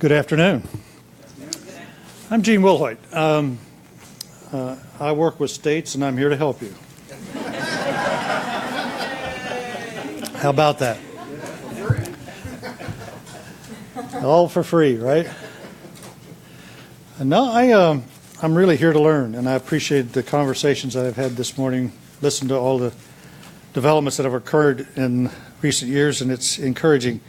Good afternoon. I'm Gene Wilhoit. I work with states, and I'm here to help you. How about that? All for free, right? No, I'm really here to learn, and I appreciate the conversations that I've had this morning, listened to all the developments that have occurred in recent years, and it's encouraging.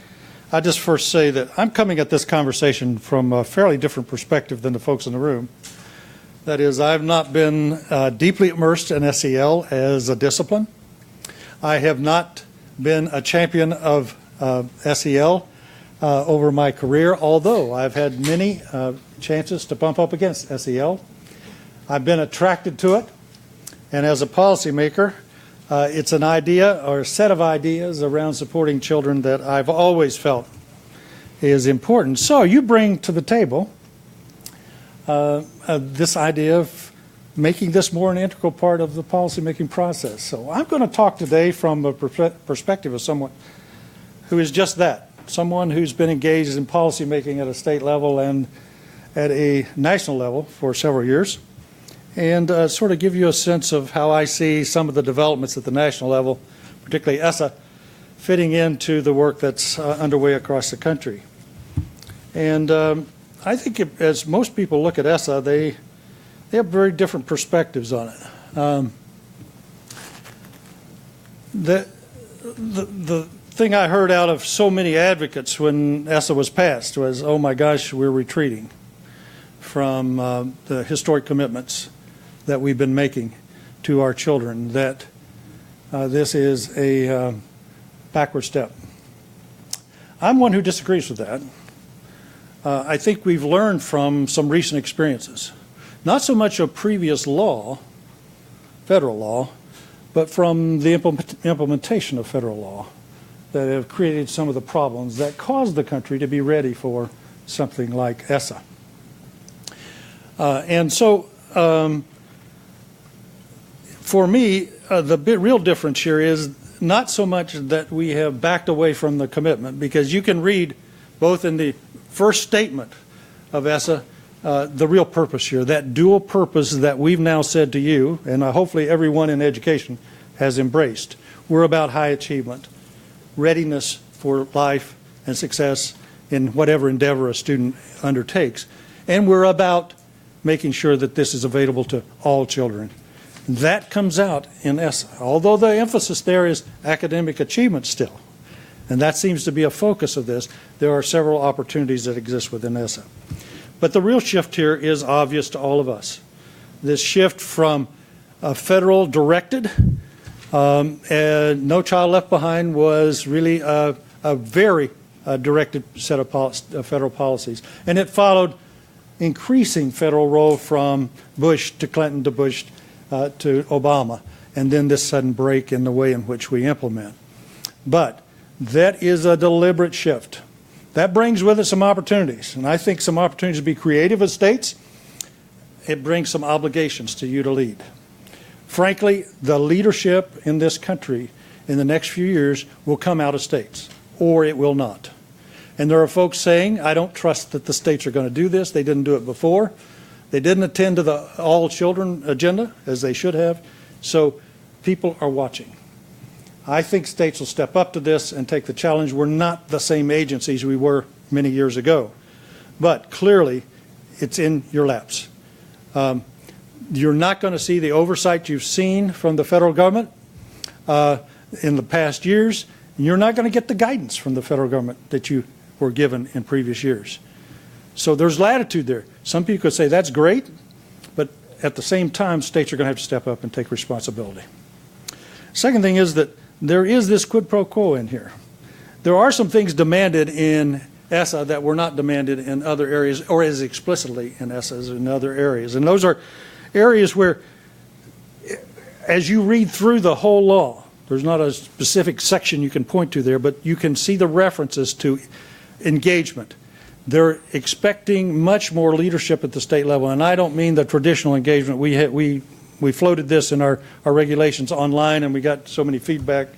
I just first say that I'm coming at this conversation from a fairly different perspective than the folks in the room. That is, I've not been deeply immersed in SEL as a discipline. I have not been a champion of SEL over my career, although I've had many chances to bump up against SEL. I've been attracted to it, and as a policymaker, it's an idea or a set of ideas around supporting children that I've always felt is important. So you bring to the table this idea of making this more an integral part of the policymaking process. So I'm going to talk today from a perspective of someone who is just that, someone who's been engaged in policymaking at a state level and at a national level for several years, and sort of give you a sense of how I see some of the developments at the national level, particularly ESSA, fitting into the work that's underway across the country. And I think as most people look at ESSA, they have very different perspectives on it. The thing I heard out of so many advocates when ESSA was passed was, oh my gosh, we're retreating from the historic commitments that we've been making to our children, that this is a backward step. I'm one who disagrees with that. I think we've learned from some recent experiences, not so much of previous law, federal law, but from the implementation of federal law that have created some of the problems that caused the country to be ready for something like ESSA. And so for me, the real difference here is not so much that we have backed away from the commitment, because you can read both in the first statement of ESSA the real purpose here, that dual purpose that we've now said to you, and hopefully everyone in education has embraced. We're about high achievement, readiness for life and success in whatever endeavor a student undertakes, and we're about making sure that this is available to all children. That comes out in ESSA, although the emphasis there is academic achievement still. And that seems to be a focus of this. There are several opportunities that exist within ESSA. But the real shift here is obvious to all of us. This shift from a federal directed, and No Child Left Behind was really a very directed set of federal policies. And it followed increasing federal role from Bush to Clinton to Bush to Obama, and then this sudden break in the way in which we implement. But that is a deliberate shift. That brings with it some opportunities, and I think some opportunities to be creative as states. It brings some obligations to you to lead. Frankly, the leadership in this country in the next few years will come out of states, or it will not. And there are folks saying, I don't trust that the states are going to do this. They didn't do it before. They didn't attend to the all children agenda as they should have. So people are watching. I think states will step up to this and take the challenge. We're not the same agencies we were many years ago. But clearly, it's in your laps. You're not going to see the oversight you've seen from the federal government in the past years. And you're not going to get the guidance from the federal government that you were given in previous years. So there's latitude there. Some people could say that's great, but at the same time, states are going to have to step up and take responsibility. Second thing is that there is this quid pro quo in here. There are some things demanded in ESSA that were not demanded in other areas, or as explicitly in ESSA as in other areas. And those are areas where, as you read through the whole law, there's not a specific section you can point to there, but you can see the references to engagement. They're expecting much more leadership at the state level, and I don't mean the traditional engagement. We floated this in our regulations online, and we got so many feedback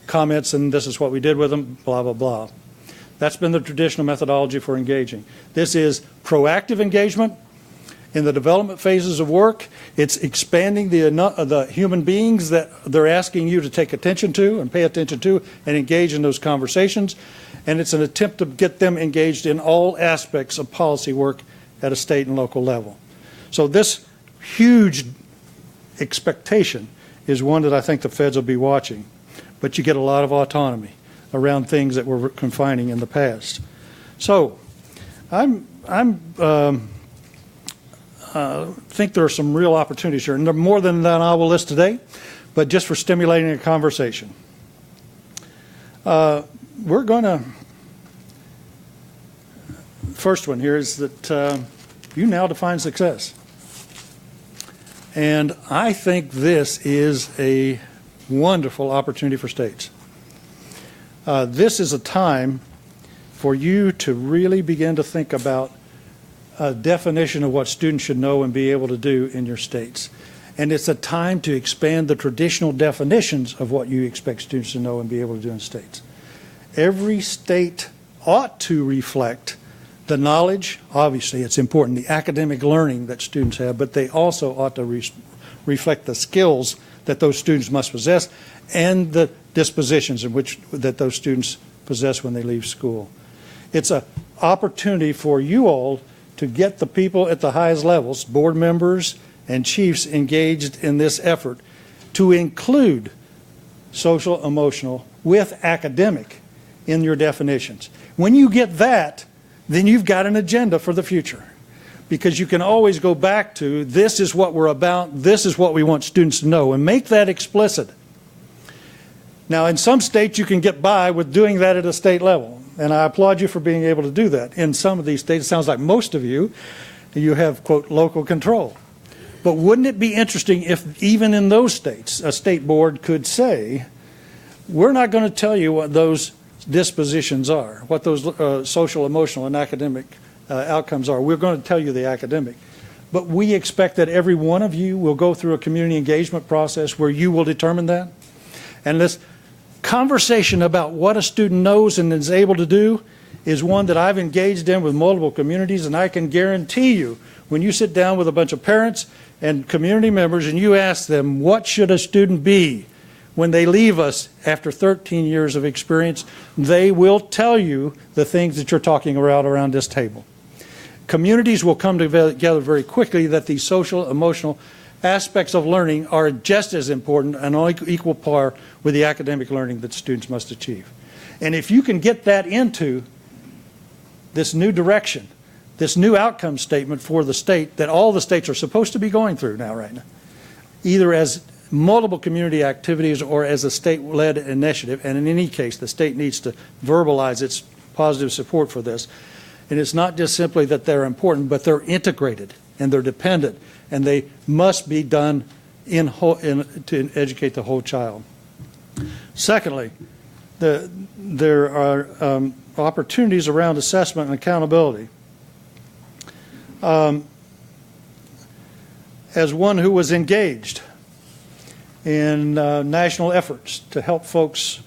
comments, and this is what we did with them, blah, blah, blah. That's been the traditional methodology for engaging. This is proactive engagement in the development phases of work. It's expanding the human beings that they're asking you to take attention to and pay attention to and engage in those conversations. And it's an attempt to get them engaged in all aspects of policy work at a state and local level. So this huge expectation is one that I think the feds will be watching. But you get a lot of autonomy around things that were confining in the past. So think there are some real opportunities here, and there are more than that I will list today, but just for stimulating a conversation. We're going to, first one here is that you now define success. And I think this is a wonderful opportunity for states. This is a time for you to really begin to think about a definition of what students should know and be able to do in your states. And it's a time to expand the traditional definitions of what you expect students to know and be able to do in states. Every state ought to reflect the knowledge, obviously it's important, the academic learning that students have, but they also ought to reflect the skills that those students must possess and the dispositions in which that those students possess when they leave school. It's an opportunity for you all to get the people at the highest levels, board members and chiefs, engaged in this effort to include social emotional with academic in your definitions. When you get that, then you've got an agenda for the future, because you can always go back to this is what we're about, this is what we want students to know, and make that explicit. Now, in some states you can get by with doing that at a state level, and I applaud you for being able to do that. In some of these states, it sounds like most of you have, quote, local control. But wouldn't it be interesting if even in those states, a state board could say, we're not going to tell you what those dispositions are, what those social, emotional, and academic outcomes are. We're going to tell you the academic. But we expect that every one of you will go through a community engagement process where you will determine that. And this conversation about what a student knows and is able to do is one that I've engaged in with multiple communities, and I can guarantee you, when you sit down with a bunch of parents and community members and you ask them, what should a student be when they leave us after 13 years of experience, they will tell you the things that you're talking about around this table. Communities will come together very quickly that these social, emotional aspects of learning are just as important and on equal par with the academic learning that students must achieve. And if you can get that into this new direction, this new outcome statement for the state that all the states are supposed to be going through now, right now, either as multiple community activities or as a state-led initiative, and in any case, the state needs to verbalize its positive support for this. And it's not just simply that they're important, but they're integrated and they're dependent, and they must be done to educate the whole child. Secondly, there are opportunities around assessment and accountability. As one who was engaged in national efforts to help folks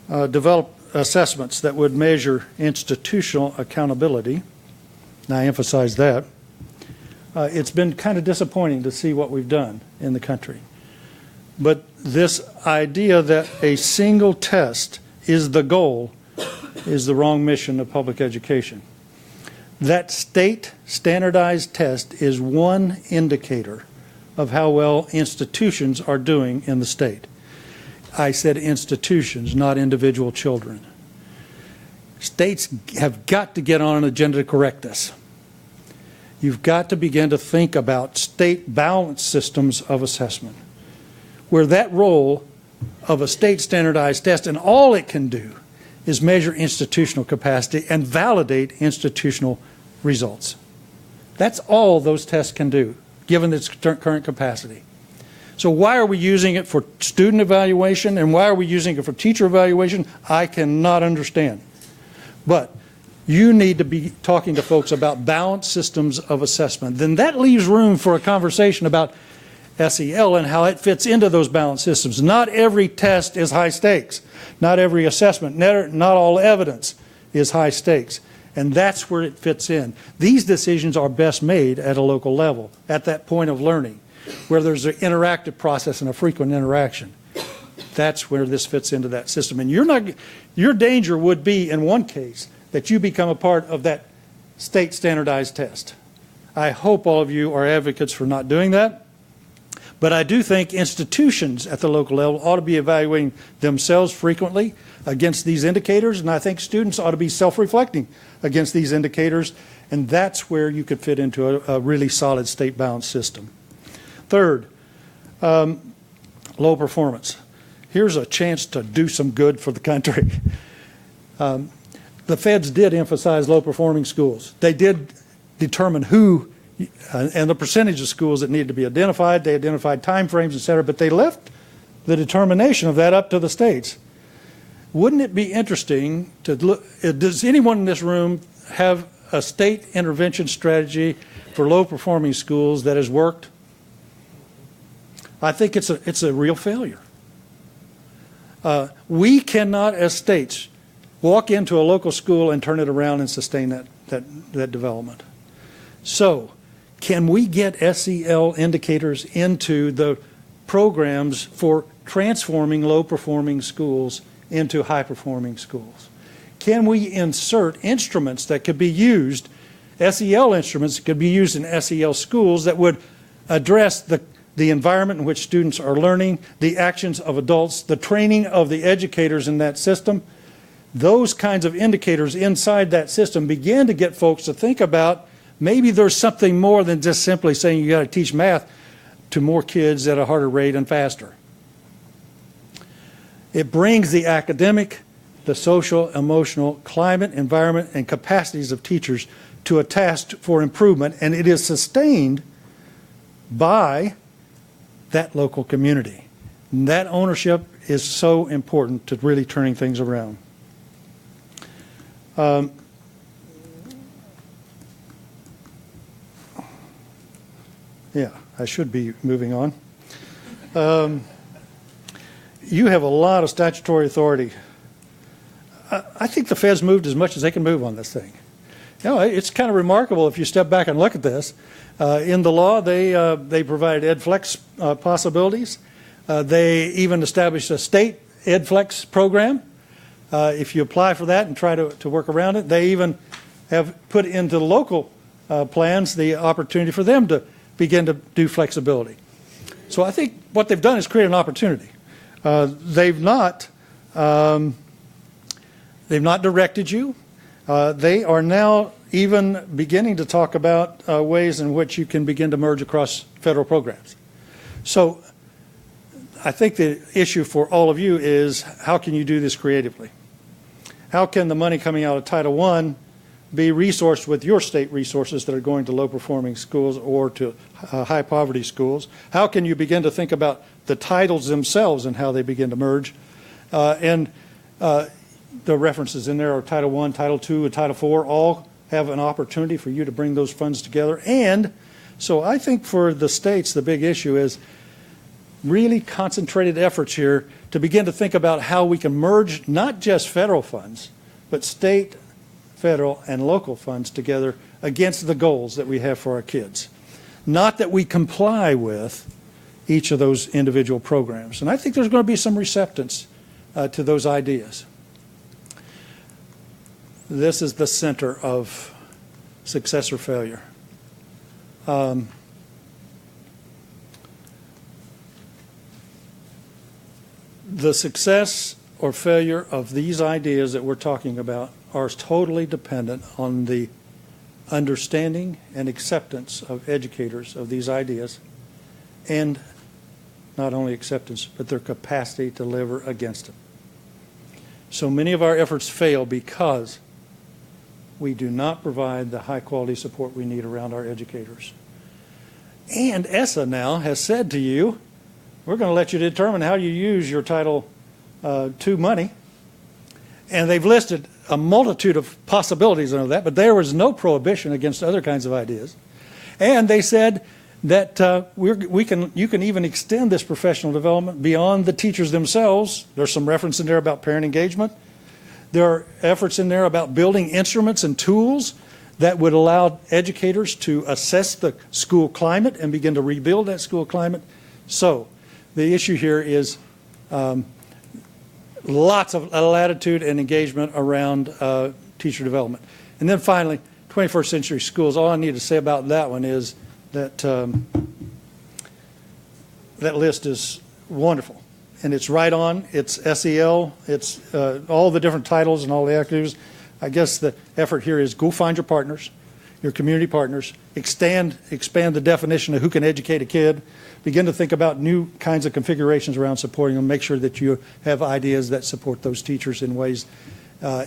develop assessments that would measure institutional accountability, and I emphasize that, it's been kind of disappointing to see what we've done in the country. But this idea that a single test is the goal is the wrong mission of public education. That state standardized test is one indicator of how well institutions are doing in the state. I said institutions, not individual children. States have got to get on an agenda to correct this. You've got to begin to think about state balanced systems of assessment, where that role of a state standardized test, and all it can do is measure institutional capacity and validate institutional results. That's all those tests can do, given its current capacity. So why are we using it for student evaluation and why are we using it for teacher evaluation? I cannot understand. But you need to be talking to folks about balanced systems of assessment. Then that leaves room for a conversation about SEL and how it fits into those balanced systems. Not every test is high stakes. Not every assessment, not all evidence is high stakes. And that's where it fits in. These decisions are best made at a local level, at that point of learning, where there's an interactive process and a frequent interaction. That's where this fits into that system. And your danger would be, in one case, that you become a part of that state standardized test. I hope all of you are advocates for not doing that. But I do think institutions at the local level ought to be evaluating themselves frequently against these indicators, and I think students ought to be self-reflecting against these indicators, and that's where you could fit into a really solid state-bound system. Third, low performance. Here's a chance to do some good for the country. The feds did emphasize low-performing schools. They did determine who and the percentage of schools that needed to be identified. They identified time frames, et cetera, but they left the determination of that up to the states. Wouldn't it be interesting to look, does anyone in this room have a state intervention strategy for low-performing schools that has worked? I think it's a real failure. We cannot, as states, walk into a local school and turn it around and sustain that development. So, can we get SEL indicators into the programs for transforming low-performing schools into high-performing schools? Can we insert instruments that could be used, SEL instruments that could be used in SEL schools that would address the environment in which students are learning, the actions of adults, the training of the educators in that system? Those kinds of indicators inside that system begin to get folks to think about maybe there's something more than just simply saying you got to teach math to more kids at a harder rate and faster. It brings the academic, the social, emotional, climate, environment, and capacities of teachers to a task for improvement, and it is sustained by that local community. And that ownership is so important to really turning things around. Yeah, I should be moving on. You have a lot of statutory authority. I think the feds moved as much as they can move on this thing. You know, it's kind of remarkable if you step back and look at this. In the law, they provided EdFlex possibilities. They even established a state EdFlex program. If you apply for that and try to work around it, they even have put into the local plans the opportunity for them to begin to do flexibility. So I think what they've done is create an opportunity. They've not directed you. They are now even beginning to talk about ways in which you can begin to merge across federal programs. So I think the issue for all of you is how can you do this creatively? How can the money coming out of Title I be resourced with your state resources that are going to low-performing schools or to high-poverty schools? How can you begin to think about the titles themselves and how they begin to merge? The references in there are Title I, Title II, and Title IV all have an opportunity for you to bring those funds together. And so I think for the states, the big issue is really concentrated efforts here to begin to think about how we can merge not just federal funds, but state, federal, and local funds together against the goals that we have for our kids. Not that we comply with each of those individual programs. And I think there's going to be some receptance to those ideas. This is the center of success or failure. The success or failure of these ideas that we're talking about are totally dependent on the understanding and acceptance of educators of these ideas, and not only acceptance, but their capacity to deliver against them. So many of our efforts fail because we do not provide the high-quality support we need around our educators. And ESSA now has said to you, we're going to let you determine how you use your Title II money. And they've listed a multitude of possibilities under that, but there was no prohibition against other kinds of ideas. And they said that you can even extend this professional development beyond the teachers themselves. There's some reference in there about parent engagement. There are efforts in there about building instruments and tools that would allow educators to assess the school climate and begin to rebuild that school climate. So the issue here is lots of latitude and engagement around teacher development. And then finally, 21st century schools. All I need to say about that one is that that list is wonderful. And it's right on. It's SEL. It's all the different titles and all the activities. I guess the effort here is go find your partners, your community partners, expand the definition of who can educate a kid, begin to think about new kinds of configurations around supporting them, make sure that you have ideas that support those teachers in ways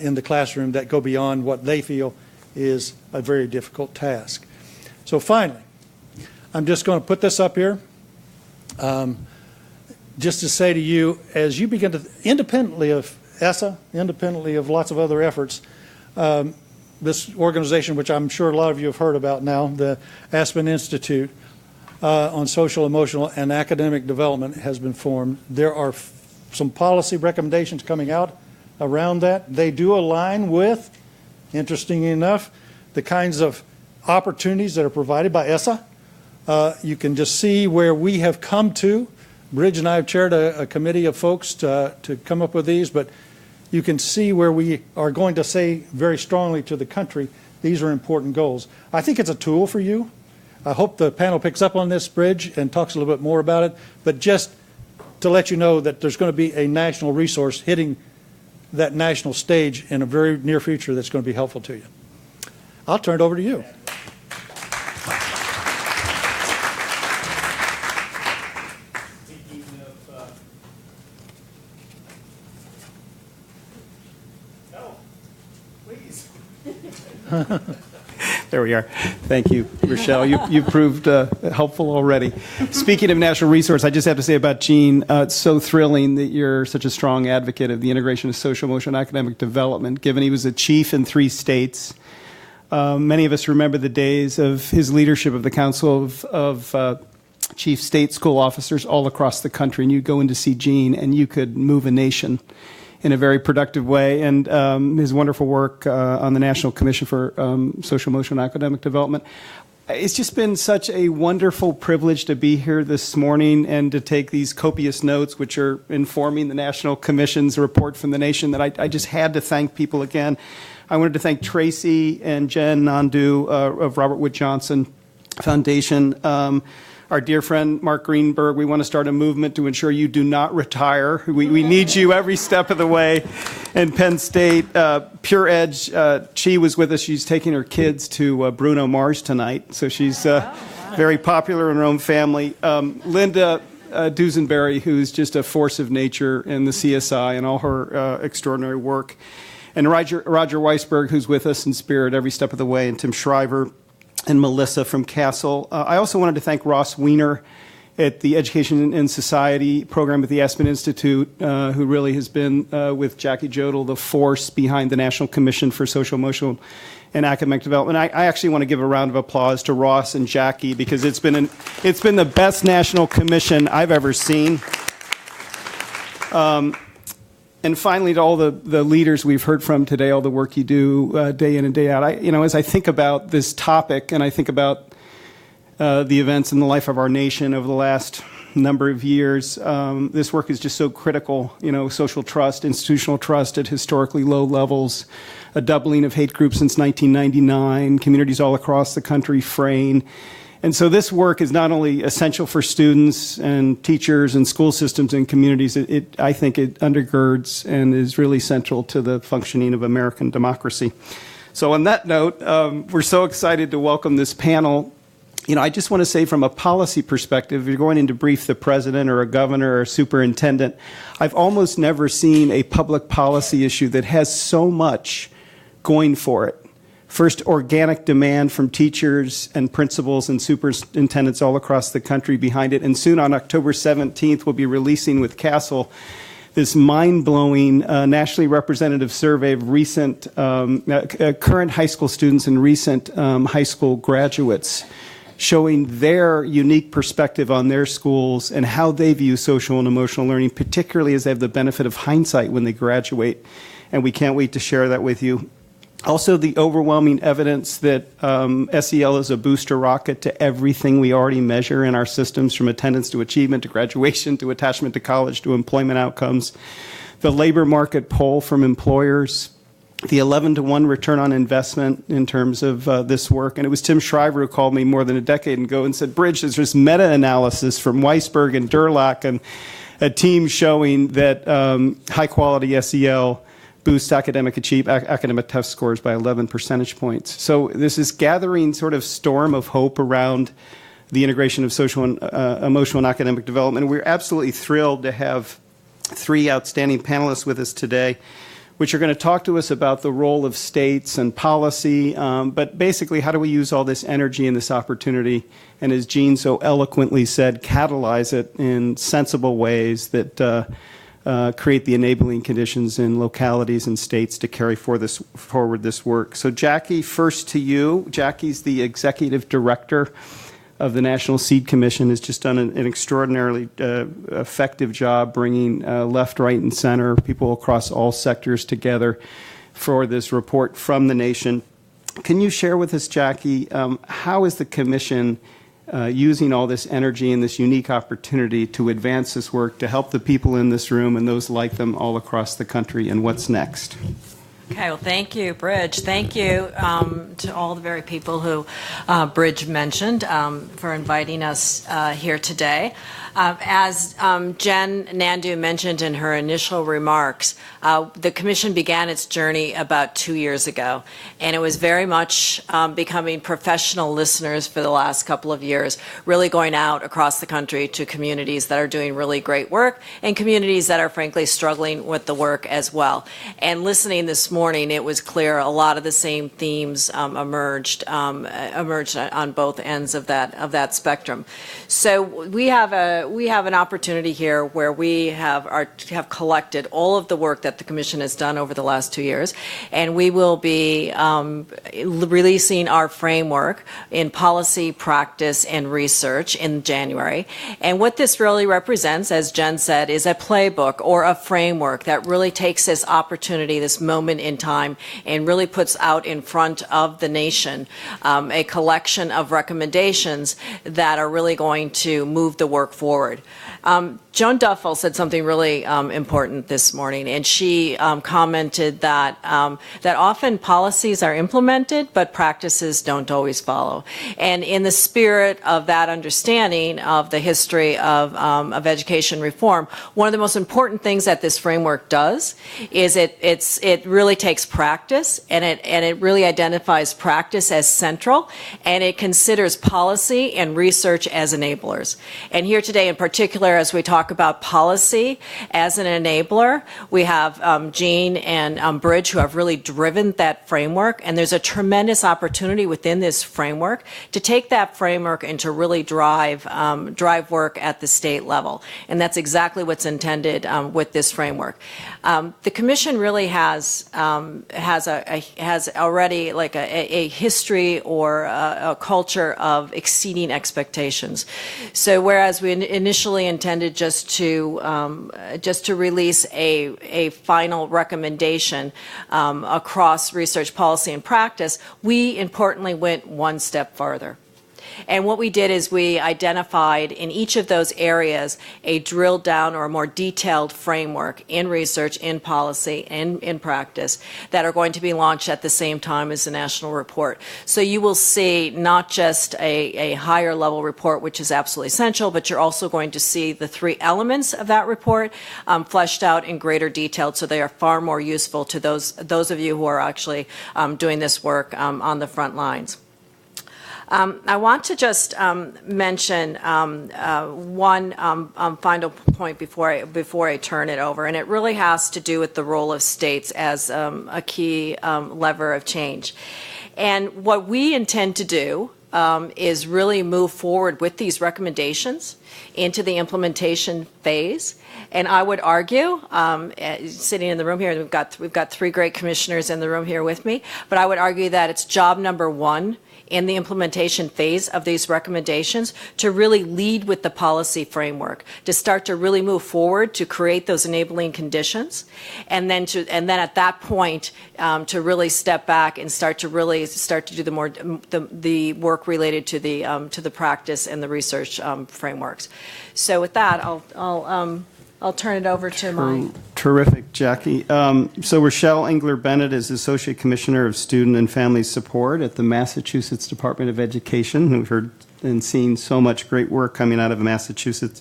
in the classroom that go beyond what they feel is a very difficult task. So finally, I'm just going to put this up here just to say to you, as you begin to, independently of ESSA, independently of lots of other efforts, this organization, which I'm sure a lot of you have heard about now, the Aspen Institute on Social, Emotional, and Academic Development has been formed. There are some policy recommendations coming out around that. They do align with, interestingly enough, the kinds of opportunities that are provided by ESSA. You can just see where we have come to. Bridge and I have chaired a committee of folks to come up with these, but you can see where we are going to say very strongly to the country, these are important goals. I think it's a tool for you. I hope the panel picks up on this, Bridge, and talks a little bit more about it, but just to let you know that there's going to be a national resource hitting that national stage in a very near future that's going to be helpful to you. I'll turn it over to you. There we are. Thank you, Rochelle. You proved helpful already. Speaking of national resource, I just have to say about Gene, it's so thrilling that you're such a strong advocate of the integration of social, emotional, and academic development, given he was a chief in 3 states. Many of us remember the days of his leadership of the Council of Chief State School Officers all across the country, and you'd go in to see Gene, and you could move a nation in a very productive way, and his wonderful work on the National Commission for Social, Emotional, and Academic Development. It's just been such a wonderful privilege to be here this morning and to take these copious notes, which are informing the National Commission's report from the nation, that I just had to thank people again. I wanted to thank Tracy and Jen Nandu of Robert Wood Johnson Foundation. Our dear friend Mark Greenberg, we want to start a movement to ensure you do not retire. We need you every step of the way. And Penn State, Pure Edge, she was with us. She's taking her kids to Bruno Mars tonight. So she's very popular in her own family. Linda Dusenberry, who's just a force of nature in the CSI and all her extraordinary work. And Roger Weisberg, who's with us in spirit every step of the way. And Tim Shriver. And Melissa from CASEL. I also wanted to thank Ross Weiner at the Education and Society program at the Aspen Institute, who really has been, with Jackie Jodel, the force behind the National Commission for Social, Emotional, and Academic Development. I actually want to give a round of applause to Ross and Jackie because it's been the best national commission I've ever seen. And finally, to all the leaders we've heard from today, all the work you do day in and day out, as I think about this topic and I think about the events in the life of our nation over the last number of years, this work is just so critical. Social trust, institutional trust at historically low levels, a doubling of hate groups since 1999, communities all across the country fraying. And so this work is not only essential for students and teachers and school systems and communities, I think it undergirds and is really central to the functioning of American democracy. So on that note, we're so excited to welcome this panel. I just want to say from a policy perspective, if you're going in to brief the president or a governor or a superintendent, I've almost never seen a public policy issue that has so much going for it. First, organic demand from teachers and principals and superintendents all across the country behind it. And soon on October 17th, we'll be releasing with CASEL this mind-blowing nationally representative survey of recent current high school students and recent high school graduates, showing their unique perspective on their schools and how they view social and emotional learning, particularly as they have the benefit of hindsight when they graduate. and we can't wait to share that with you. Also, the overwhelming evidence that SEL is a booster rocket to everything we already measure in our systems, from attendance to achievement to graduation to attachment to college to employment outcomes. The labor market poll from employers, the 11-to-1 return on investment in terms of this work. And it was Tim Shriver who called me more than a decade ago and said, Bridge, there's this meta-analysis from Weisberg and Durlach and a team showing that high-quality SEL boosts academic test scores by 11 percentage points. So this is gathering sort of storm of hope around the integration of social and emotional and academic development. And we're absolutely thrilled to have three outstanding panelists with us today, which are going to talk to us about the role of states and policy, but basically how do we use all this energy and this opportunity, and as Jean so eloquently said, catalyze it in sensible ways that create the enabling conditions in localities and states to carry forward this work. So Jackie, first to you. Jackie's the executive director of the National Seed Commission, has just done an extraordinarily effective job bringing left, right, and center, people across all sectors together for this report from the nation. Can you share with us, Jackie, how is the Commission using all this energy and this unique opportunity to advance this work, to help the people in this room and those like them all across the country, and what's next? Okay, well, thank you, Bridge. Thank you to all the very people who Bridge mentioned for inviting us here today. As Jen Nandu mentioned in her initial remarks, the Commission began its journey about 2 years ago, and it was very much becoming professional listeners for the last couple of years, really going out across the country to communities that are doing really great work and communities that are frankly struggling with the work as well. And listening this morning, it was clear a lot of the same themes emerged on both ends of that spectrum. So we have an opportunity here where we have collected all of the work that the Commission has done over the last 2 years, and we will be releasing our framework in policy, practice, and research in January. And what this really represents, as Jen said, is a playbook or a framework that really takes this opportunity, this moment in time, and really puts out in front of the nation a collection of recommendations that are really going to move the work forward. Joan Duffel said something really important this morning, and she commented that often policies are implemented, but practices don't always follow. And in the spirit of that understanding of the history of education reform, one of the most important things that this framework does is it really takes practice, and it really identifies practice as central, and it considers policy and research as enablers. And here today in particular, as we talk about policy as an enabler, we have Jean and Bridge who have really driven that framework, and there's a tremendous opportunity within this framework to take that framework and to really drive work at the state level, and that's exactly what's intended with this framework. The Commission really has already like a history or a culture of exceeding expectations. So whereas we initially intended just to release a final recommendation across research, policy, and practice, we importantly went one step farther. And what we did is we identified in each of those areas a drilled down or a more detailed framework in research, in policy, and in practice that are going to be launched at the same time as the national report. So you will see not just a higher level report, which is absolutely essential, but you're also going to see the three elements of that report fleshed out in greater detail, so they are far more useful to those of you who are actually doing this work on the front lines. I want to just mention one final point before I turn it over, and it really has to do with the role of states as a key lever of change. And what we intend to do is really move forward with these recommendations into the implementation phase. And I would argue, sitting in the room here, we've got three great commissioners in the room here with me, but I would argue that it's job number one in the implementation phase of these recommendations to really lead with the policy framework, to start to really move forward to create those enabling conditions, and then at that point to really step back and start to do the work related to the practice and the research frameworks. So with that, I'll turn it over to my... Terrific, Jackie. So Rochelle Engler-Bennett is Associate Commissioner of Student and Family Support at the Massachusetts Department of Education. We've heard and seen so much great work coming out of Massachusetts.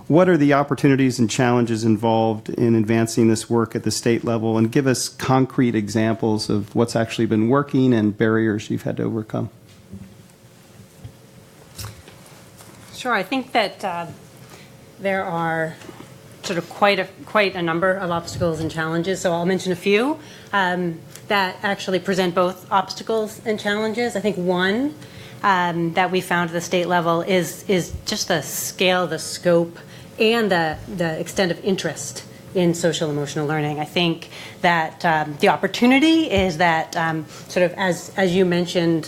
What are the opportunities and challenges involved in advancing this work at the state level? And give us concrete examples of what's actually been working and barriers you've had to overcome. Sure. I think that there are sort of quite a number of obstacles and challenges. So I'll mention a few that actually present both obstacles and challenges. I think one that we found at the state level is just the scale, the scope, and the extent of interest in social emotional learning. I think that the opportunity is that sort of as you mentioned,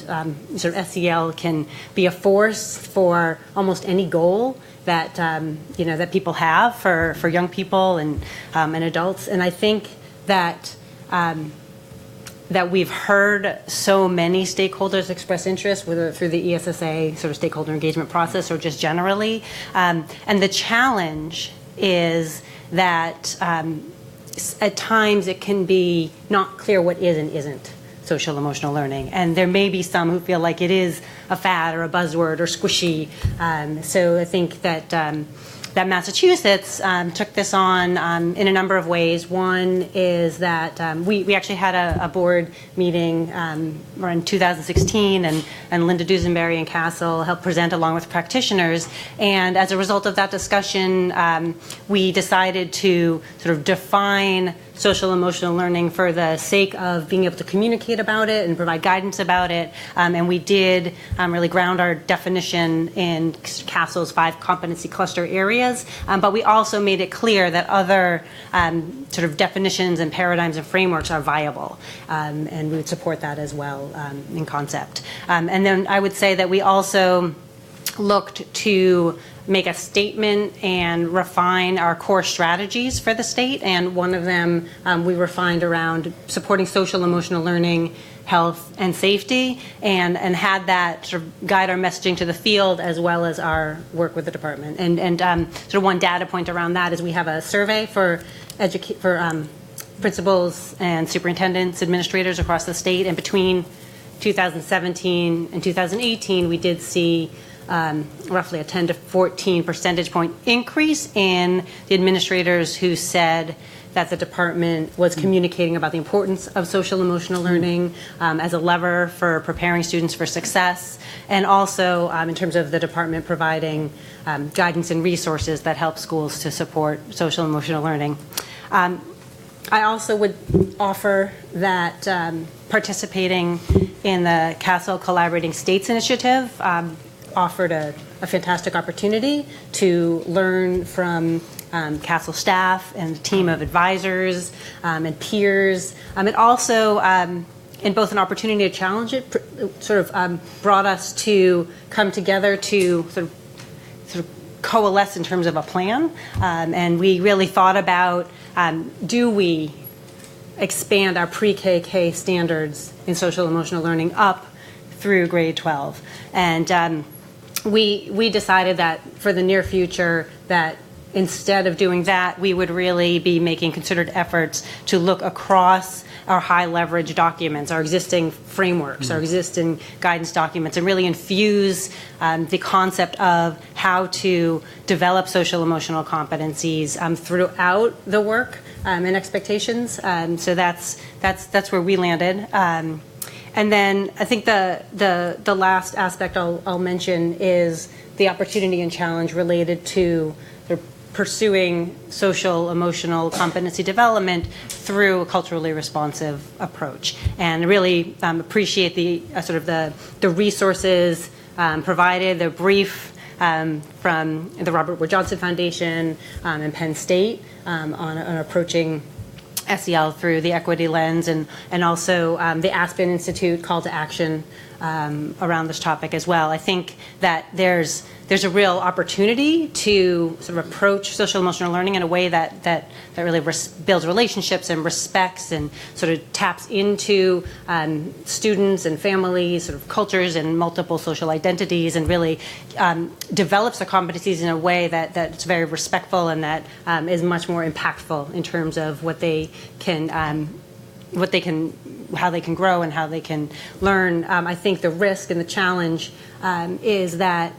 sort of SEL can be a force for almost any goal that that people have for young people and adults. And I think that that we've heard so many stakeholders express interest, whether through the ESSA sort of stakeholder engagement process or just generally. And the challenge is that at times it can be not clear what is and isn't social emotional learning. And there may be some who feel like it is a fad or a buzzword or squishy. So I think that that Massachusetts took this on in a number of ways. One is that we actually had a board meeting around 2016, and Linda Dusenberry and CASEL helped present along with practitioners. And as a result of that discussion, we decided to sort of define social emotional learning for the sake of being able to communicate about it and provide guidance about it. And we did really ground our definition in CASEL's 5 competency cluster areas. But we also made it clear that other sort of definitions and paradigms and frameworks are viable. And we would support that as well in concept. And then I would say that we also looked to make a statement and refine our core strategies for the state. And one of them we refined around supporting social emotional learning, health, and safety, and had that sort of guide our messaging to the field as well as our work with the department. And sort of one data point around that is we have a survey for principals and superintendents, administrators across the state, and between 2017 and 2018, we did see roughly a 10 to 14 percentage point increase in the administrators who said that the department was communicating about the importance of social emotional learning as a lever for preparing students for success, and also in terms of the department providing guidance and resources that help schools to support social emotional learning. I also would offer that participating in the CASEL Collaborating States Initiative offered a fantastic opportunity to learn from CASEL staff and a team of advisors and peers. It also, in both an opportunity to challenge it, sort of brought us to come together to sort of coalesce in terms of a plan. And we really thought about, do we expand our pre-KK standards in social emotional learning up through grade 12? And we decided that for the near future that instead of doing that, we would really be making considered efforts to look across our high leverage documents, our existing frameworks, our existing guidance documents, and really infuse the concept of how to develop social emotional competencies throughout the work and expectations. So that's where we landed. And then I think the last aspect I'll mention is the opportunity and challenge related to pursuing social emotional competency development through a culturally responsive approach, and really appreciate the sort of the resources provided, the brief from the Robert Wood Johnson Foundation and Penn State on approaching SEL through the equity lens, and also the Aspen Institute call to action around this topic as well. I think that there's a real opportunity to sort of approach social emotional learning in a way that really builds relationships and respects and sort of taps into students and families, sort of cultures and multiple social identities, and really develops the competencies in a way that's very respectful and that is much more impactful in terms of what they can how they can grow and how they can learn. I think the risk and the challenge is that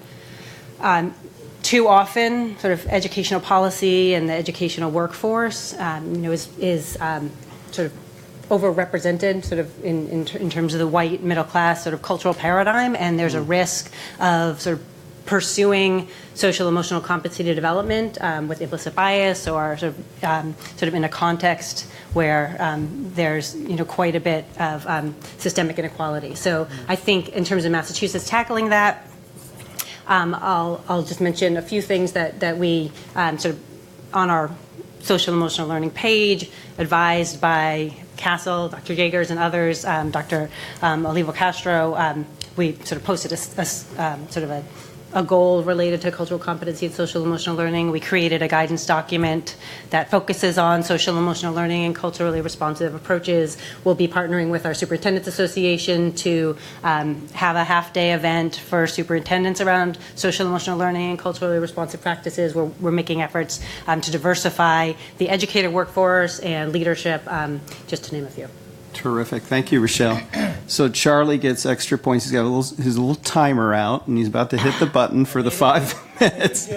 too often, sort of educational policy and the educational workforce, is sort of overrepresented, sort of in terms of the white middle class sort of cultural paradigm, and there's a risk of sort of pursuing social emotional competency development with implicit bias, or sort of in a context where there's quite a bit of systemic inequality. So I think in terms of Massachusetts tackling that, I'll just mention a few things that we sort of on our social emotional learning page, advised by CASEL, Dr. Jagers and others, Dr. Olivo Castro. We sort of posted a goal related to cultural competency and social emotional learning. We created a guidance document that focuses on social emotional learning and culturally responsive approaches. We'll be partnering with our Superintendents Association to have a half-day event for superintendents around social emotional learning and culturally responsive practices. We're making efforts to diversify the educator workforce and leadership, just to name a few. Terrific. Thank you, Rochelle. So Charlie gets extra points. He's got his little timer out, and he's about to hit the button for the 5 minutes.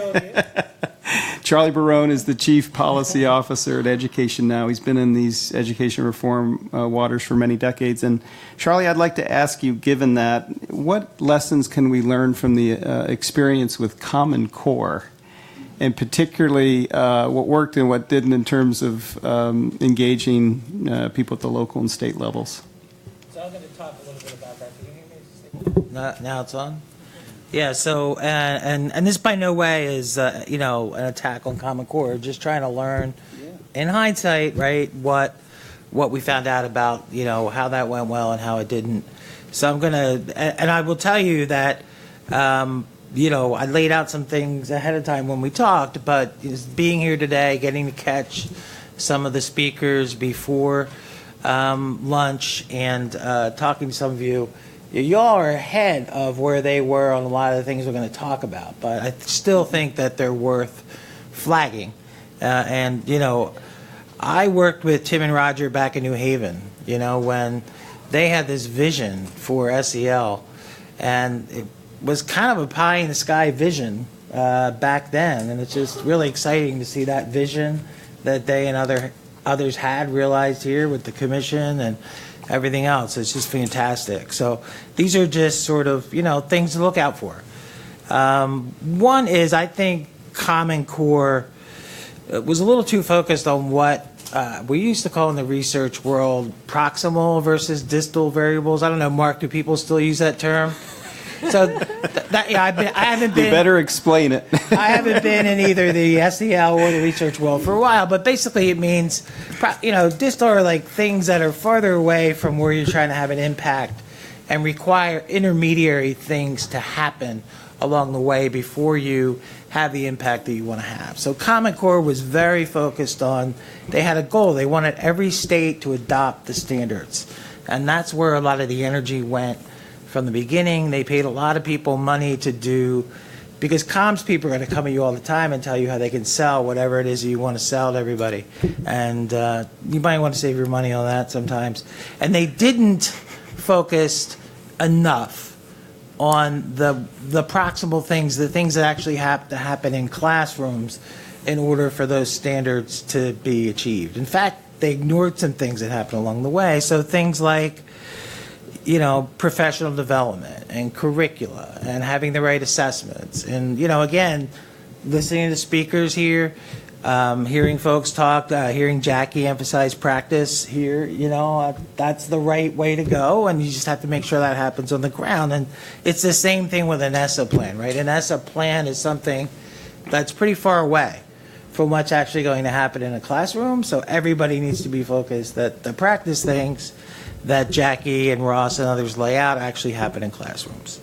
Charlie Barone is the Chief Policy Officer at Education Now. He's been in these education reform waters for many decades. And Charlie, I'd like to ask you, given that, what lessons can we learn from the experience with Common Core? And particularly what worked and what didn't in terms of engaging people at the local and state levels. So I'm going to talk a little bit about that. Can you hear me? Now it's on? Yeah, so, and this by no way is, an attack on Common Core. Just trying to learn, in hindsight, right, what we found out about, how that went well and how it didn't. So I'm going to, and I will tell you that, I laid out some things ahead of time when we talked, but being here today, getting to catch some of the speakers before lunch and talking to some of you, y'all are ahead of where they were on a lot of the things we're going to talk about, but I still think that they're worth flagging. I worked with Tim and Roger back in New Haven, when they had this vision for SEL, and it was kind of a pie-in-the-sky vision back then, and it's just really exciting to see that vision that they and others had realized here with the commission and everything else. It's just fantastic. So these are just sort of, things to look out for. One is, I think Common Core was a little too focused on what we used to call in the research world proximal versus distal variables. I don't know, Mark, do people still use that term? So I haven't been. You better explain it. I haven't been in either the SEL or the research world for a while, but basically it means, distal are like things that are farther away from where you're trying to have an impact and require intermediary things to happen along the way before you have the impact that you want to have. So Common Core was very focused on, they had a goal. They wanted every state to adopt the standards, and that's where a lot of the energy went. From the beginning, they paid a lot of people money to do, because comms people are going to come at you all the time and tell you how they can sell whatever it is that you want to sell to everybody. And you might want to save your money on that sometimes. And they didn't focus enough on the proximal things, the things that actually have to happen in classrooms in order for those standards to be achieved. In fact, they ignored some things that happened along the way. So things like, professional development and curricula and having the right assessments. And, again, listening to speakers here, hearing folks talk, hearing Jackie emphasize practice here, that's the right way to go. And you just have to make sure that happens on the ground. And it's the same thing with an ESSA plan, right? An ESSA plan is something that's pretty far away from what's actually going to happen in a classroom. So everybody needs to be focused that the practice things that Jackie and Ross and others lay out actually happen in classrooms.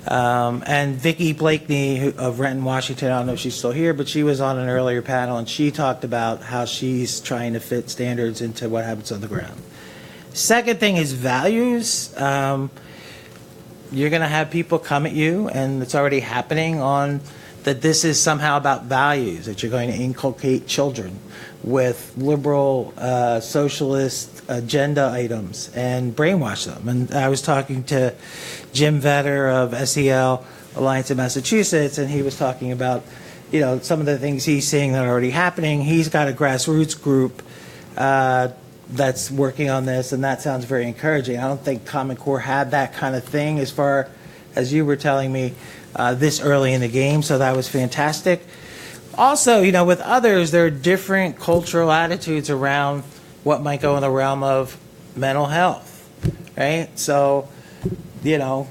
And Vicki Blakeney of Renton, Washington, I don't know if she's still here, but she was on an earlier panel, and she talked about how she's trying to fit standards into what happens on the ground. Second thing is values. You're going to have people come at you, and it's already happening, on that this is somehow about values, that you're going to inculcate children with liberal, socialist agenda items and brainwash them. And I was talking to Jim Vetter of SEL Alliance in Massachusetts, and he was talking about, you know, some of the things he's seeing that are already happening. He's got a grassroots group that's working on this, and that sounds very encouraging. I don't think Common Core had that kind of thing, as far as you were telling me, this early in the game, so that was fantastic. Also, you know, with others, there are different cultural attitudes around what might go in the realm of mental health, right? So, you know,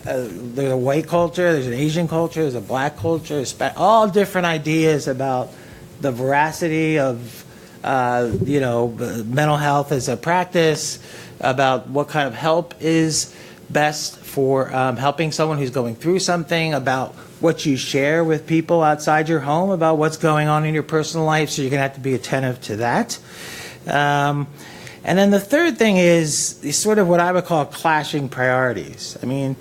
there's a white culture, there's an Asian culture, there's a black culture, all different ideas about the veracity of, you know, mental health as a practice, about what kind of help is best for helping someone who's going through something, about what you share with people outside your home, about what's going on in your personal life, so you're going to have to be attentive to that. And then the third thing is sort of what I would call clashing priorities. I mean,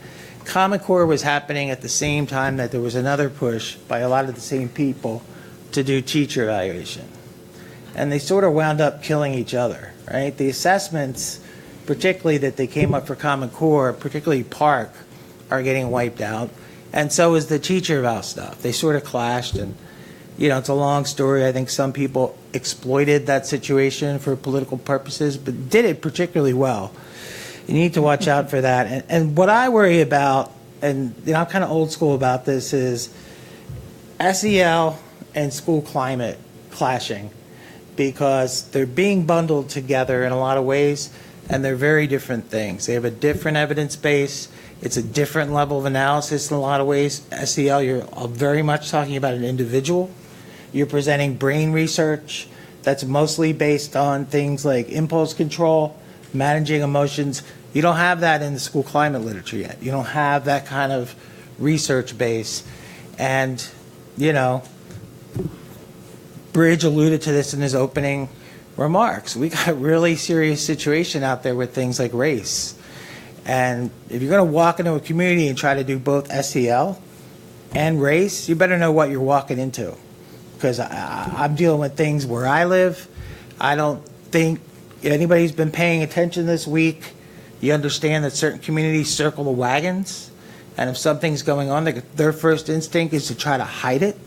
Common Core was happening at the same time that there was another push by a lot of the same people to do teacher evaluation. And they sort of wound up killing each other, right? The assessments, particularly that they came up for Common Core, particularly Park, are getting wiped out. And so is the teacher eval stuff. They sort of clashed, and, you know, it's a long story. I think some people exploited that situation for political purposes, but did it particularly well. You need to watch out for that. And what I worry about, and, you know, I'm kind of old school about this, is SEL and school climate clashing, because they're being bundled together in a lot of ways, and they're very different things. They have a different evidence base. It's a different level of analysis in a lot of ways. SEL, you're very much talking about an individual. You're presenting brain research that's mostly based on things like impulse control, managing emotions. You don't have that in the school climate literature yet. You don't have that kind of research base. And, you know, Bridge alluded to this in his opening remarks. We got a really serious situation out there with things like race. And if you're going to walk into a community and try to do both SEL and race, you better know what you're walking into. Because I'm dealing with things where I live. I don't think anybody who's been paying attention this week, you understand that certain communities circle the wagons. And if something's going on, their first instinct is to try to hide it.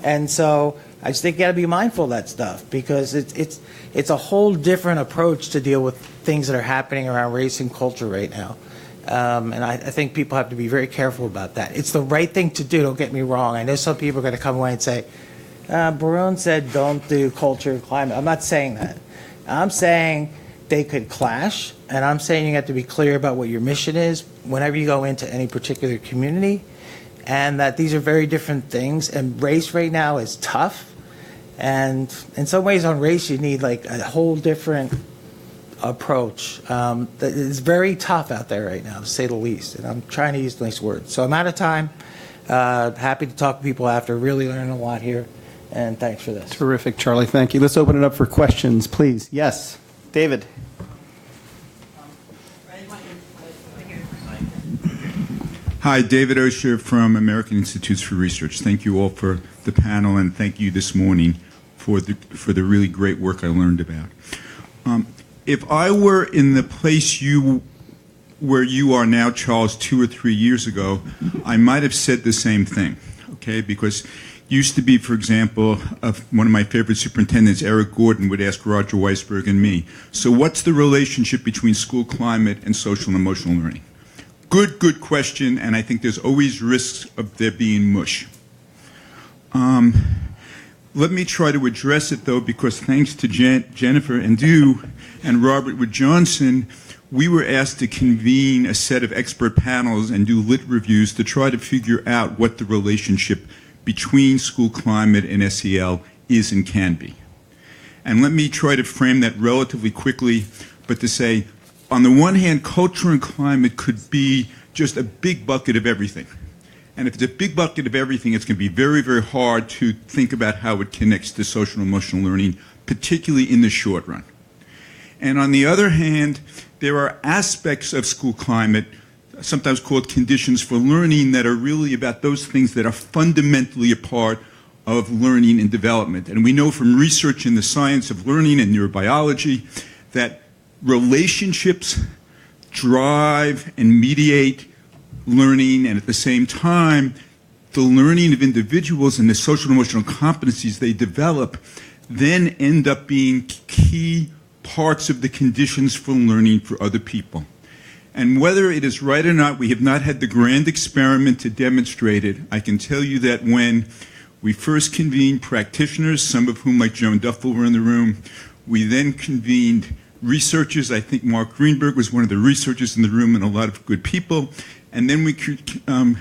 And so I just think you got to be mindful of that stuff, because it's a whole different approach to deal with things that are happening around race and culture right now. And I think people have to be very careful about that. It's the right thing to do, don't get me wrong. I know some people are going to come away and say, Barone said don't do culture and climate. I'm not saying that. I'm saying they could clash, and I'm saying you have to be clear about what your mission is whenever you go into any particular community, and that these are very different things. And race right now is tough. And in some ways on race, you need like a whole different approach. That is very tough out there right now, to say the least. And I'm trying to use nice words. So I'm out of time. Happy to talk to people after. Really learning a lot here. And thanks for this. Terrific, Charlie. Thank you. Let's open it up for questions, please. Yes, David. Hi, David Osher from American Institutes for Research. Thank you all for the panel, and thank you this morning for the really great work I learned about. If I were in the place where you are now, Charles, 2 or 3 years ago, I might have said the same thing, okay? Because used to be, for example, one of my favorite superintendents, Eric Gordon, would ask Roger Weisberg and me, so what's the relationship between school climate and social and emotional learning? Good question, and I think there's always risks of there being mush. Let me try to address it, though, because thanks to Jennifer and Dew and Robert Wood Johnson, we were asked to convene a set of expert panels and do lit reviews to try to figure out what the relationship between school climate and SEL is and can be. And let me try to frame that relatively quickly, but to say, on the one hand, culture and climate could be just a big bucket of everything. And if it's a big bucket of everything, it's going to be very, very hard to think about how it connects to social and emotional learning, particularly in the short run. And on the other hand, there are aspects of school climate, sometimes called conditions for learning, that are really about those things that are fundamentally a part of learning and development. And we know from research in the science of learning and neurobiology that relationships drive and mediate learning, and at the same time, the learning of individuals and the social and emotional competencies they develop then end up being key parts of the conditions for learning for other people. And whether it is right or not, we have not had the grand experiment to demonstrate it. I can tell you that when we first convened practitioners, some of whom, like Joan Duffel, were in the room, we then convened researchers. I think Mark Greenberg was one of the researchers in the room, and a lot of good people. And then we convened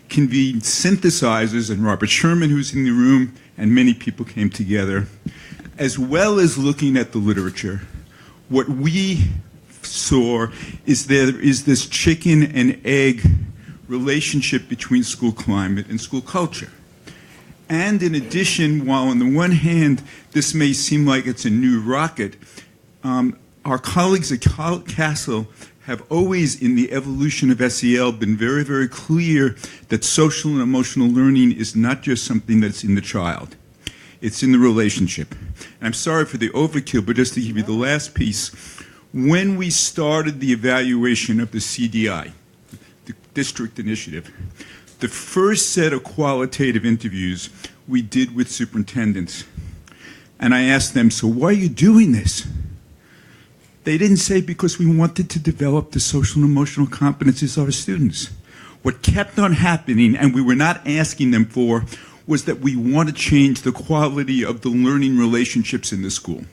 synthesizers, and Robert Sherman, who's in the room, and many people came together, as well as looking at the literature. What we saw is there is this chicken and egg relationship between school climate and school culture. And in addition, while on the one hand, this may seem like it's a new rocket, our colleagues at CASEL have always, in the evolution of SEL, been very, very clear that social and emotional learning is not just something that's in the child. It's in the relationship. And I'm sorry for the overkill, but just to give you the last piece, when we started the evaluation of the CDI, the district initiative, the first set of qualitative interviews we did with superintendents. And I asked them, so why are you doing this? They didn't say because we wanted to develop the social and emotional competencies of our students. What kept on happening, and we were not asking them for, was that we want to change the quality of the learning relationships in the school.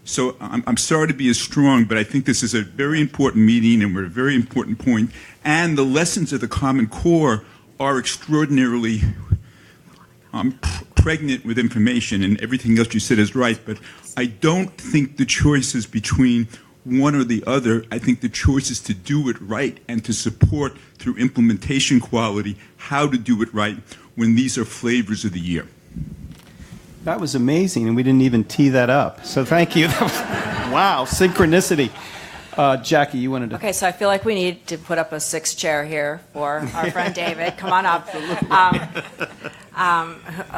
So I'm sorry to be as strong, but I think this is a very important meeting, and we're at a very important point. And the lessons of the Common Core are extraordinarily pregnant with information, and everything else you said is right, but I don't think the choice is between one or the other. I think the choice is to do it right and to support through implementation quality how to do it right when these are flavors of the year. That was amazing, and we didn't even tee that up. So thank you. Wow, synchronicity. Jackie, you wanted to... Okay, so I feel like we need to put up a sixth chair here for our friend David. Come on up.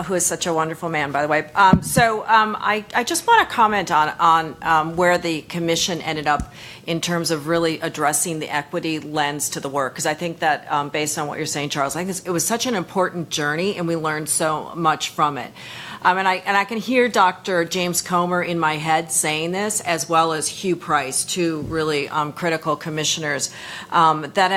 Who is such a wonderful man, by the way. I just want to comment on where the commission ended up in terms of really addressing the equity lens to the work, because I think that based on what you're saying, Charles, I think it was such an important journey, and we learned so much from it. And I can hear Dr. James Comer in my head saying this, as well as Hugh Price, two really critical commissioners that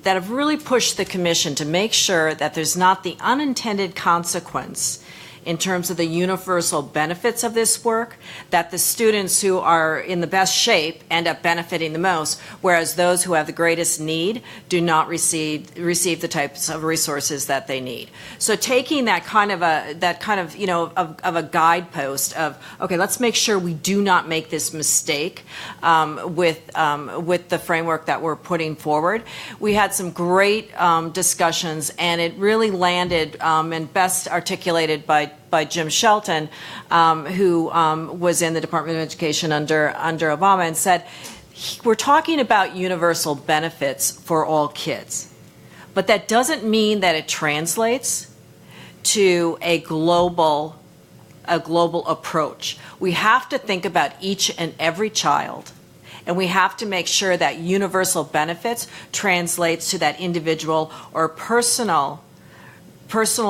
have really pushed the commission to make sure that there's not the unintended consequence in terms of the universal benefits of this work, that the students who are in the best shape end up benefiting the most, whereas those who have the greatest need do not receive the types of resources that they need. So taking that kind of a guidepost of, okay, let's make sure we do not make this mistake with the framework that we're putting forward. We had some great discussions, and it really landed and best articulated by Jim Shelton, who was in the Department of Education under Obama, and said, we're talking about universal benefits for all kids, but that doesn't mean that it translates to a global approach. We have to think about each and every child, and we have to make sure that universal benefits translates to that individual or personal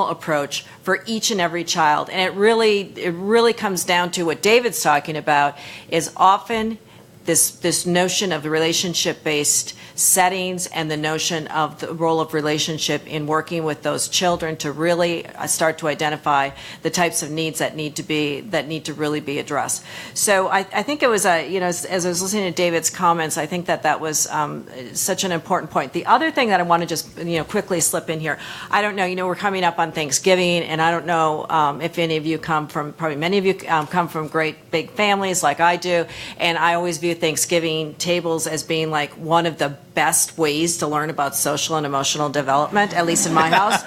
approach for each and every child. And it really comes down to what David's talking about, is often this notion of the relationship-based settings and the notion of the role of relationship in working with those children to really start to identify the types of needs that need to really be addressed. So I think it was as I was listening to David's comments, I think that was such an important point. The other thing that I want to just quickly slip in here, I don't know, we're coming up on Thanksgiving, and I don't know if any of you probably many of you come from great big families like I do, and I always view Thanksgiving tables as being like one of the best ways to learn about social and emotional development, at least in my house.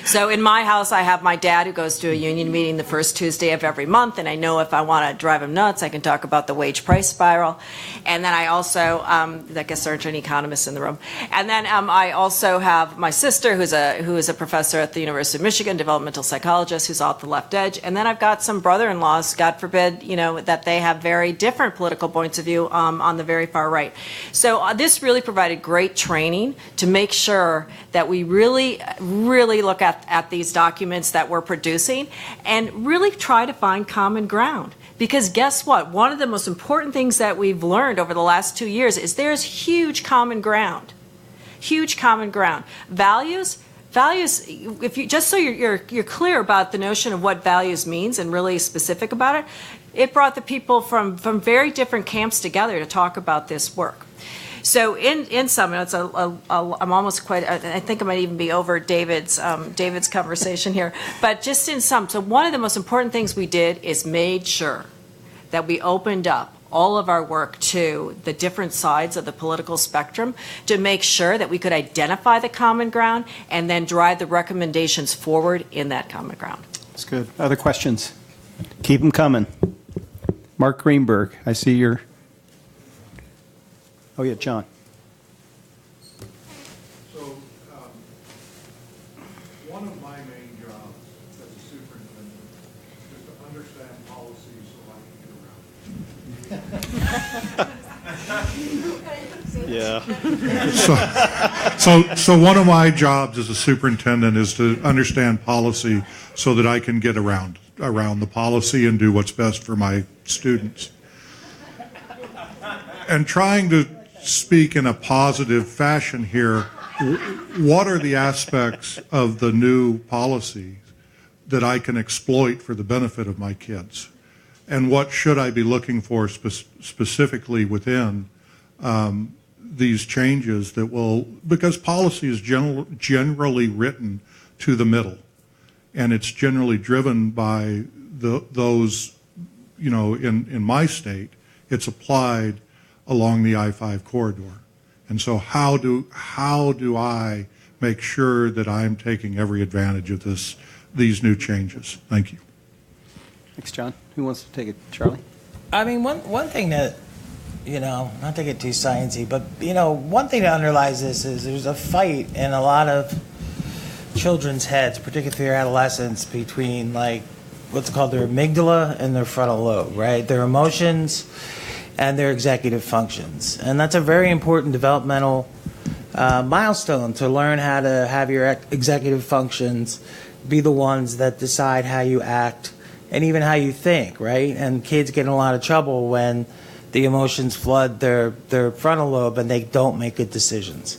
So in my house, I have my dad who goes to a union meeting the first Tuesday of every month, and I know if I want to drive him nuts, I can talk about the wage price spiral. And then I also, I guess there aren't any economists in the room. And then I also have my sister who is a professor at the University of Michigan, developmental psychologist, who's off the left edge. And then I've got some brother-in-laws, God forbid, that they have very different political points of view on the very far right. So this really provided great training to make sure that we really, really look at these documents that we're producing and really try to find common ground. Because guess what? One of the most important things that we've learned over the last 2 years is there's huge common ground. Huge common ground. Values, if you just so you're clear about the notion of what values means and really specific about it, it brought the people from very different camps together to talk about this work. So in sum, I'm almost quite, I think I might even be over David's conversation here, but just in sum, so one of the most important things we did is made sure that we opened up all of our work to the different sides of the political spectrum to make sure that we could identify the common ground and then drive the recommendations forward in that common ground. That's good. Other questions? Keep them coming. Mark Greenberg, I see your... Oh, yeah, John. So, one of my main jobs as a superintendent is to understand policies so I can get around. So one of my jobs as a superintendent is to understand policy so that I can get around the policy and do what's best for my students. And trying to speak in a positive fashion here, what are the aspects of the new policy that I can exploit for the benefit of my kids? And what should I be looking for specifically within these changes that will, because policy is generally written to the middle, and it's generally driven by those, in my state, it's applied along the I-5 corridor. And so how do I make sure that I'm taking every advantage of these new changes? Thank you. Thanks, John. Who wants to take it? Charlie? I mean, one thing that, not to get too sciencey, but, one thing that underlies this is there's a fight in a lot of children's heads, particularly their adolescents, between what's called their amygdala and their frontal lobe, right? Their emotions and their executive functions. And that's a very important developmental milestone, to learn how to have your executive functions be the ones that decide how you act and even how you think, right? And kids get in a lot of trouble when the emotions flood their frontal lobe and they don't make good decisions.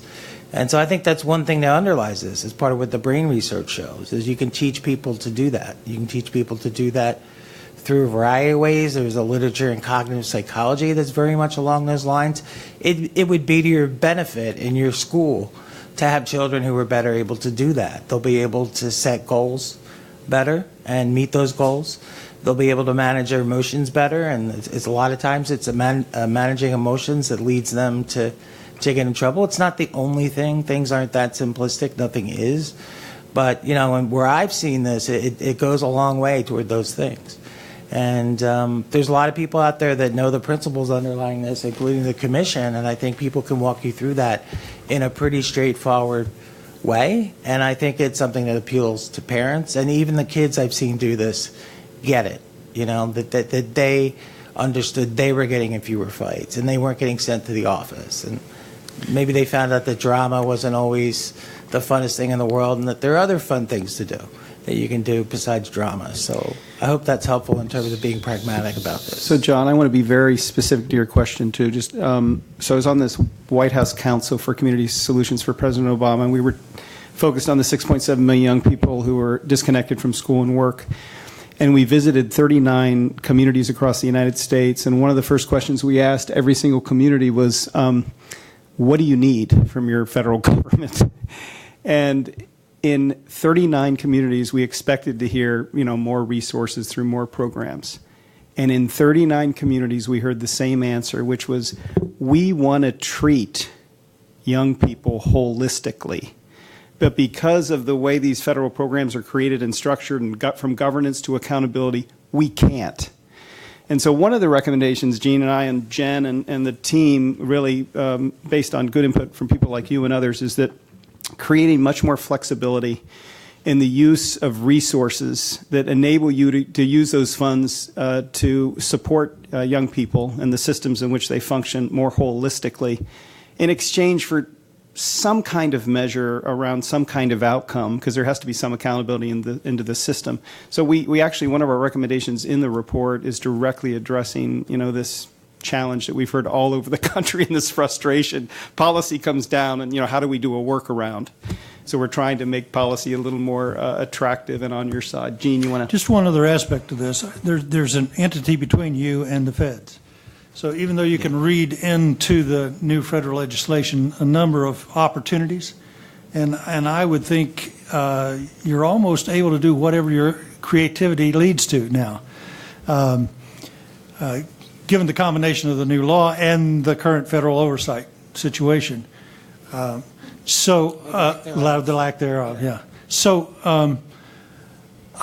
And so I think that's one thing that underlies this, as part of what the brain research shows, is you can teach people to do that. You can teach people to do that through a variety of ways. There's a literature in cognitive psychology that's very much along those lines. It would be to your benefit in your school to have children who are better able to do that. They'll be able to set goals better and meet those goals. They'll be able to manage their emotions better, and it's a lot of times it's managing emotions that leads them to get in trouble. It's not the only thing. Things aren't that simplistic. Nothing is. But, and where I've seen this, it goes a long way toward those things. And there's a lot of people out there that know the principles underlying this, including the commission, and I think people can walk you through that in a pretty straightforward way. And I think it's something that appeals to parents, and even the kids I've seen do this get it, that they understood they were getting in fewer fights and they weren't getting sent to the office. And maybe they found out that drama wasn't always the funnest thing in the world and that there are other fun things to do. that you can do besides drama. So I hope that's helpful in terms of being pragmatic about this. So, John, I want to be very specific to your question, too. Just so I was on this White House Council for Community Solutions for President Obama, and we were focused on the 6.7 million young people who were disconnected from school and work. And we visited 39 communities across the United States. And one of the first questions we asked every single community was, what do you need from your federal government? And in 39 communities, we expected to hear, more resources through more programs. And in 39 communities, we heard the same answer, which was, we want to treat young people holistically. But because of the way these federal programs are created and structured and got from governance to accountability, we can't. And so one of the recommendations, Gene and I and Jen and the team, really based on good input from people like you and others, is that creating much more flexibility in the use of resources that enable you to use those funds to support young people and the systems in which they function more holistically in exchange for some kind of measure around some kind of outcome, because there has to be some accountability into the system. So we actually, one of our recommendations in the report is directly addressing, this challenge that we've heard all over the country and this frustration. Policy comes down and, how do we do a workaround? So we're trying to make policy a little more attractive and on your side. Gene, you want to? Just one other aspect to this. There's an entity between you and the feds. So even though you can read into the new federal legislation a number of opportunities, and I would think you're almost able to do whatever your creativity leads to now, given the combination of the new law and the current federal oversight situation. The lack thereof, yeah. So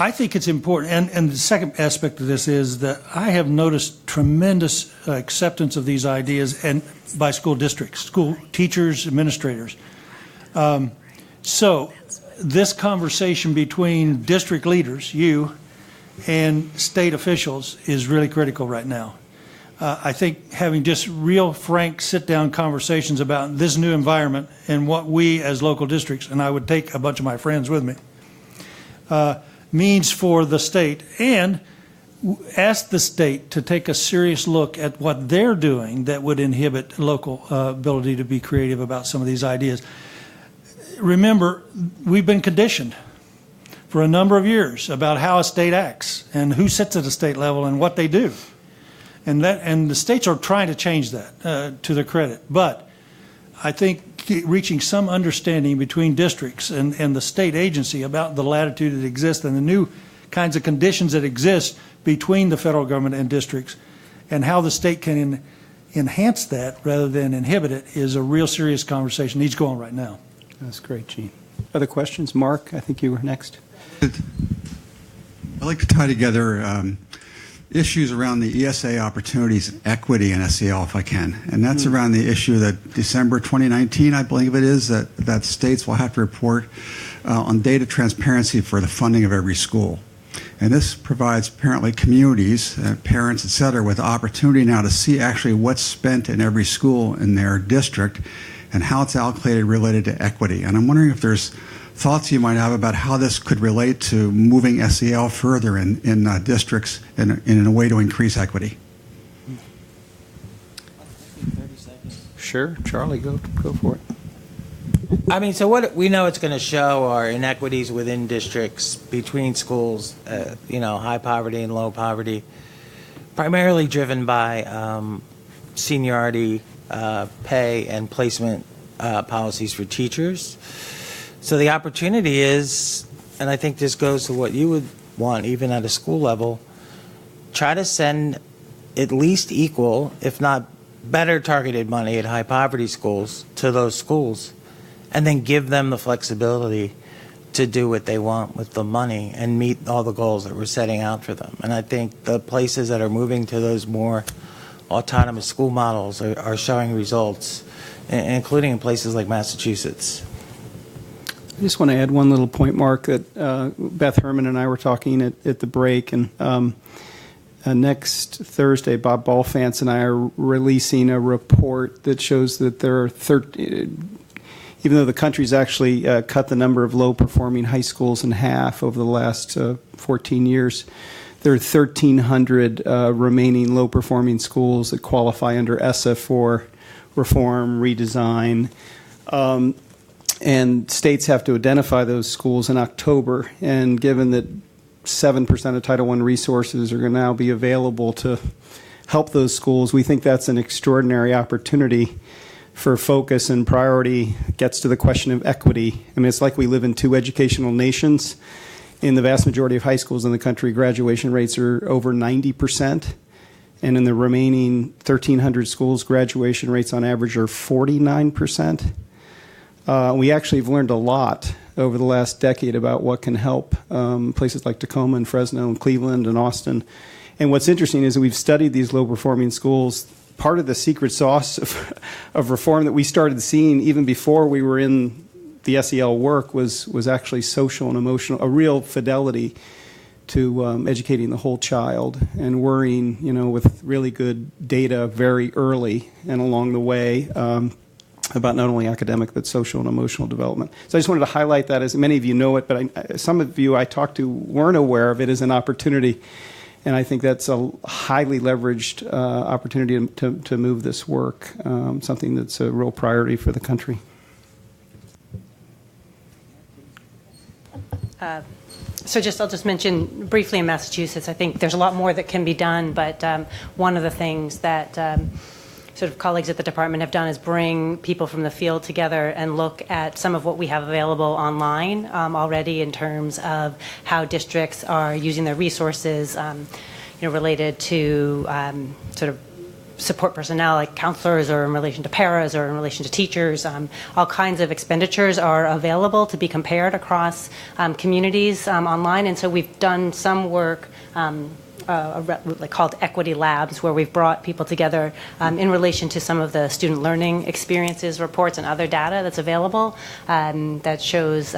I think it's important, and the second aspect of this is that I have noticed tremendous acceptance of these ideas and by school districts, school teachers, administrators. So this conversation between district leaders, you, and state officials is really critical right now. I think having just real, frank, sit-down conversations about this new environment and what we as local districts, and I would take a bunch of my friends with me, means for the state, and ask the state to take a serious look at what they're doing that would inhibit local ability to be creative about some of these ideas. Remember, we've been conditioned for a number of years about how a state acts and who sits at a state level and what they do. And the states are trying to change that to their credit. But I think reaching some understanding between districts and the state agency about the latitude that exists and the new kinds of conditions that exist between the federal government and districts and how the state can enhance that rather than inhibit it is a real serious conversation. Needs going right now. That's great, Gene. Other questions? Mark, I think you were next. I'd like to tie together issues around the ESSA opportunities and equity in SEL, if I can. And that's around the issue that December 2019, I believe it is, that states will have to report on data transparency for the funding of every school. And this provides apparently communities, parents, et cetera, with the opportunity now to see actually what's spent in every school in their district and how it's allocated related to equity. And I'm wondering if there's thoughts you might have about how this could relate to moving SEL further in districts in a way to increase equity. Sure. Charlie, go for it. I mean, so what we know it's going to show are inequities within districts, between schools, high poverty and low poverty, primarily driven by seniority, pay, and placement policies for teachers. So the opportunity is, and I think this goes to what you would want even at a school level, try to send at least equal, if not better targeted money at high poverty schools to those schools, and then give them the flexibility to do what they want with the money and meet all the goals that we're setting out for them. And I think the places that are moving to those more autonomous school models are showing results, including in places like Massachusetts. I just want to add one little point, Mark, that Beth Herman and I were talking at the break, and next Thursday, Bob Balfance and I are releasing a report that shows that there are even though the country's actually cut the number of low-performing high schools in half over the last 14 years, there are 1,300 remaining low-performing schools that qualify under ESSA for reform, redesign, and states have to identify those schools in October. And given that 7% of Title I resources are going to now be available to help those schools, we think that's an extraordinary opportunity for focus and priority. It gets to the question of equity. I mean, it's like we live in two educational nations. In the vast majority of high schools in the country, graduation rates are over 90%. And in the remaining 1,300 schools, graduation rates on average are 49%. We actually have learned a lot over the last decade about what can help places like Tacoma and Fresno and Cleveland and Austin. And what's interesting is that we've studied these low-performing schools. Part of the secret sauce of reform that we started seeing even before we were in the SEL work was actually social and emotional, a real fidelity to educating the whole child and worrying, with really good data very early and along the way about not only academic but social and emotional development. So I just wanted to highlight that, as many of you know it, but some of you I talked to weren't aware of it as an opportunity. And I think that's a highly leveraged opportunity to move this work, something that's a real priority for the country. So I'll just mention briefly in Massachusetts, I think there's a lot more that can be done, but one of the things that sort of colleagues at the department have done is bring people from the field together and look at some of what we have available online already in terms of how districts are using their resources, related to sort of support personnel like counselors, or in relation to paras, or in relation to teachers. All kinds of expenditures are available to be compared across communities online, and so we've done some work called Equity Labs, where we've brought people together in relation to some of the student learning experiences reports and other data that's available that shows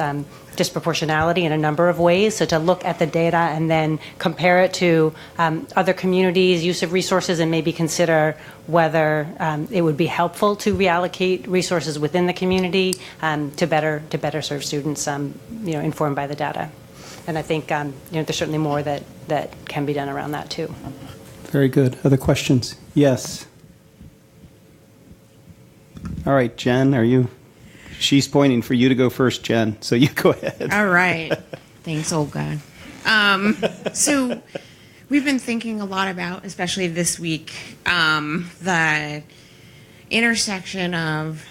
disproportionality in a number of ways. So to look at the data and then compare it to other communities' use of resources, and maybe consider whether it would be helpful to reallocate resources within the community to better serve students, informed by the data. And I think there's certainly more that can be done around that too. Very good. Other questions? Yes. All right, Jen, she's pointing for you to go first, Jen, so you go ahead. All right. Thanks, Olga. So we've been thinking a lot about, especially this week, the intersection of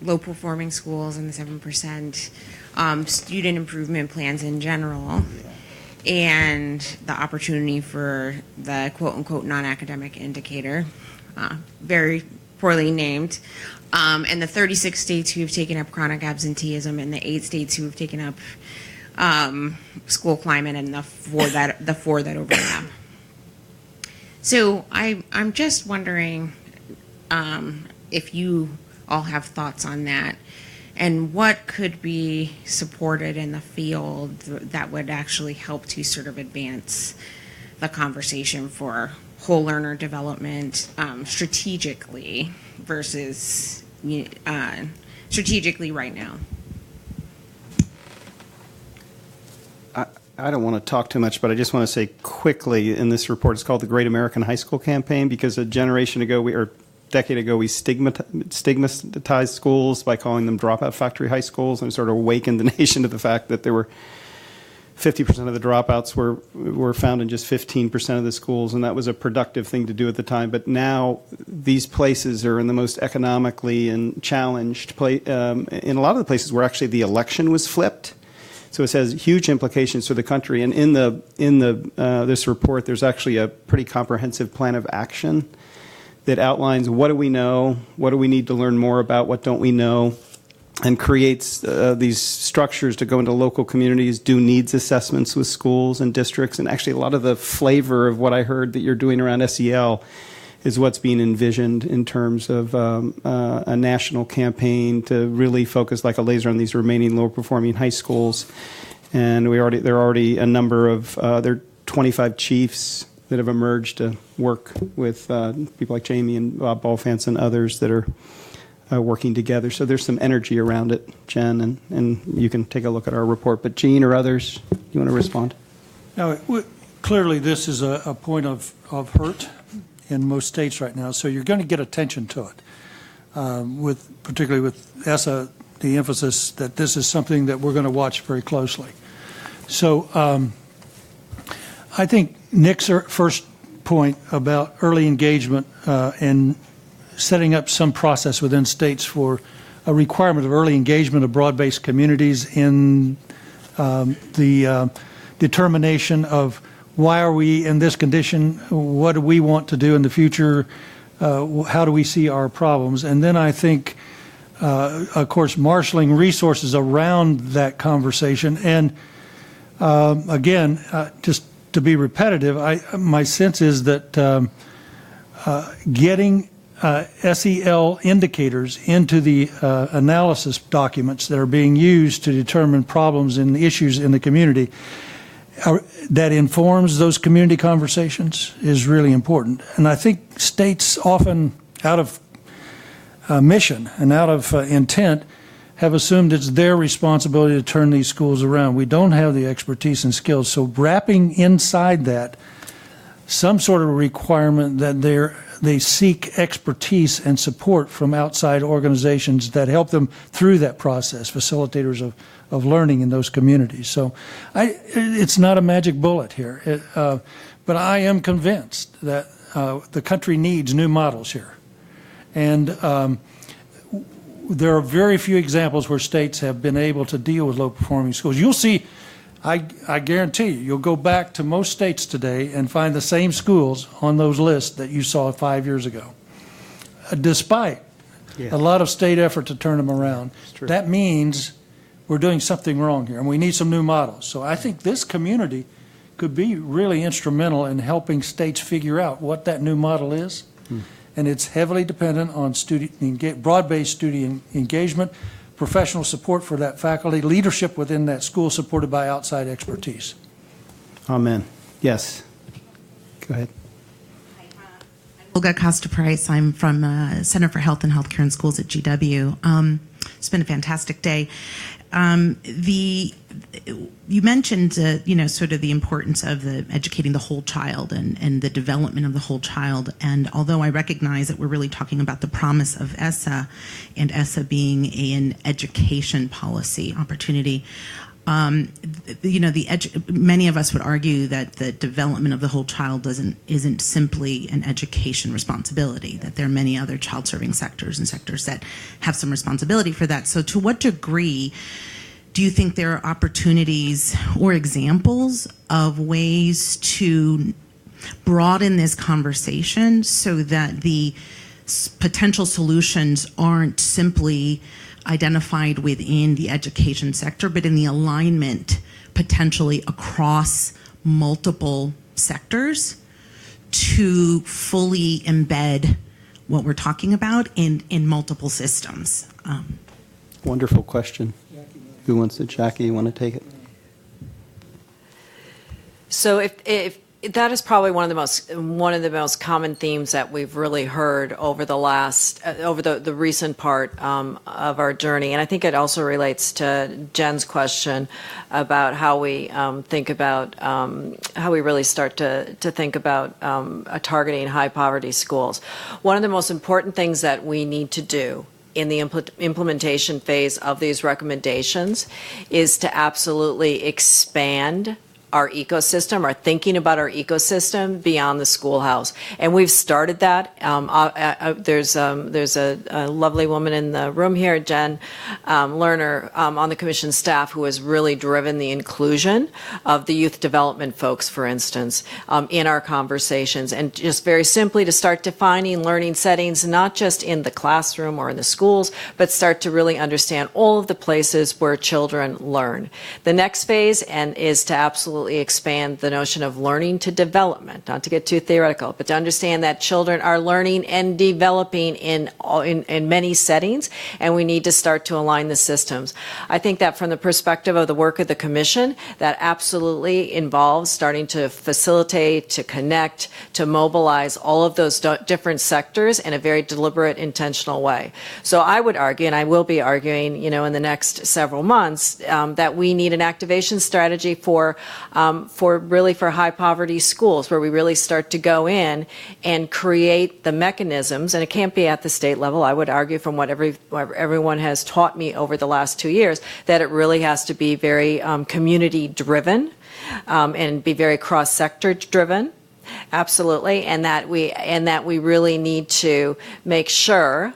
low-performing schools and the 7%, student improvement plans in general, and the opportunity for the quote-unquote non-academic indicator, very poorly named, and the 36 states who have taken up chronic absenteeism, and the 8 states who have taken up school climate, and the four that overlap. So I'm just wondering if you all have thoughts on that, and what could be supported in the field that would actually help to sort of advance the conversation for whole learner development strategically versus strategically right now. I don't want to talk too much, but I just want to say quickly, in this report, it's called the Great American High School Campaign, because a generation ago, or decade ago, we stigmatized schools by calling them dropout factory high schools, and sort of awakened the nation to the fact that there were 50% of the dropouts were found in just 15% of the schools, and that was a productive thing to do at the time. But now these places are in the most economically and challenged place, in a lot of the places where actually the election was flipped. So it has huge implications for the country. And in this report, there's actually a pretty comprehensive plan of action that outlines what do we know, what do we need to learn more about, what don't we know, and creates these structures to go into local communities, do needs assessments with schools and districts. And actually a lot of the flavor of what I heard that you're doing around SEL is what's being envisioned in terms of a national campaign to really focus like a laser on these remaining low-performing high schools. And there are already a number of, there are 25 chiefs that have emerged to work with people like Jamie and Bob Balfance and others that are working together. So there's some energy around it, Jen, and you can take a look at our report. But Gene or others, you want to respond? Now, clearly, this is a point of hurt in most states right now, so you're going to get attention to it, particularly with ESSA, the emphasis that this is something that we're going to watch very closely. So I think Nick's first point about early engagement and setting up some process within states for a requirement of early engagement of broad-based communities in the determination of why are we in this condition, what do we want to do in the future, how do we see our problems, and then I think, of course, marshaling resources around that conversation. And again, just to be repetitive, my sense is that getting SEL indicators into the analysis documents that are being used to determine problems and issues in the community that informs those community conversations is really important. And I think states often, out of mission and out of intent, have assumed it's their responsibility to turn these schools around. We don't have the expertise and skills. So wrapping inside that some sort of requirement that they seek expertise and support from outside organizations that help them through that process, facilitators of learning in those communities. So it's not a magic bullet here, but I am convinced that the country needs new models here. And there are very few examples where states have been able to deal with low-performing schools. You'll see, I guarantee you'll go back to most states today and find the same schools on those lists that you saw 5 years ago, despite a lot of state effort to turn them around. That means we're doing something wrong here, and we need some new models. So I think this community could be really instrumental in helping states figure out what that new model is. And it's heavily dependent on broad-based student engagement, professional support for that faculty, leadership within that school supported by outside expertise. Amen. Yes. Go ahead. Olga Costa-Price. I'm from Center for Health and Healthcare in Schools at GW. It's been a fantastic day. You mentioned, sort of the importance of educating the whole child and the development of the whole child. And although I recognize that we're really talking about the promise of ESSA and ESSA being an education policy opportunity, many of us would argue that the development of the whole child isn't simply an education responsibility, that there are many other child-serving sectors and sectors that have some responsibility for that. So to what degree do you think there are opportunities or examples of ways to broaden this conversation so that the potential solutions aren't simply identified within the education sector, but in the alignment potentially across multiple sectors to fully embed what we're talking about in multiple systems? Wonderful question. Who wants it? Jackie, you want to take it? So if that is probably one of the most common themes that we've really heard over the recent part of our journey, and I think it also relates to Jen's question about how we think about how we really start to think about targeting high poverty schools. One of the most important things that we need to do in the implementation phase of these recommendations is to absolutely expand our ecosystem, our thinking about our ecosystem beyond the schoolhouse. And we've started that. There's a lovely woman in the room here, Jen Lerner, on the commission staff, who has really driven the inclusion of the youth development folks, for instance, in our conversations. And just very simply to start defining learning settings, not just in the classroom or in the schools, but start to really understand all of the places where children learn. The next phase is to absolutely absolutely expand the notion of learning to development, not to get too theoretical, but to understand that children are learning and developing in many settings, and we need to start to align the systems. I think that from the perspective of the work of the Commission, that absolutely involves starting to facilitate, to connect, to mobilize all of those different sectors in a very deliberate, intentional way. So I would argue, and I will be arguing, in the next several months, that we need an activation strategy for high poverty schools, where we really start to go in and create the mechanisms, and it can't be at the state level. I would argue, from what everyone has taught me over the last 2 years, that it really has to be very community driven and be very cross sector driven. Absolutely, and that we really need to make sure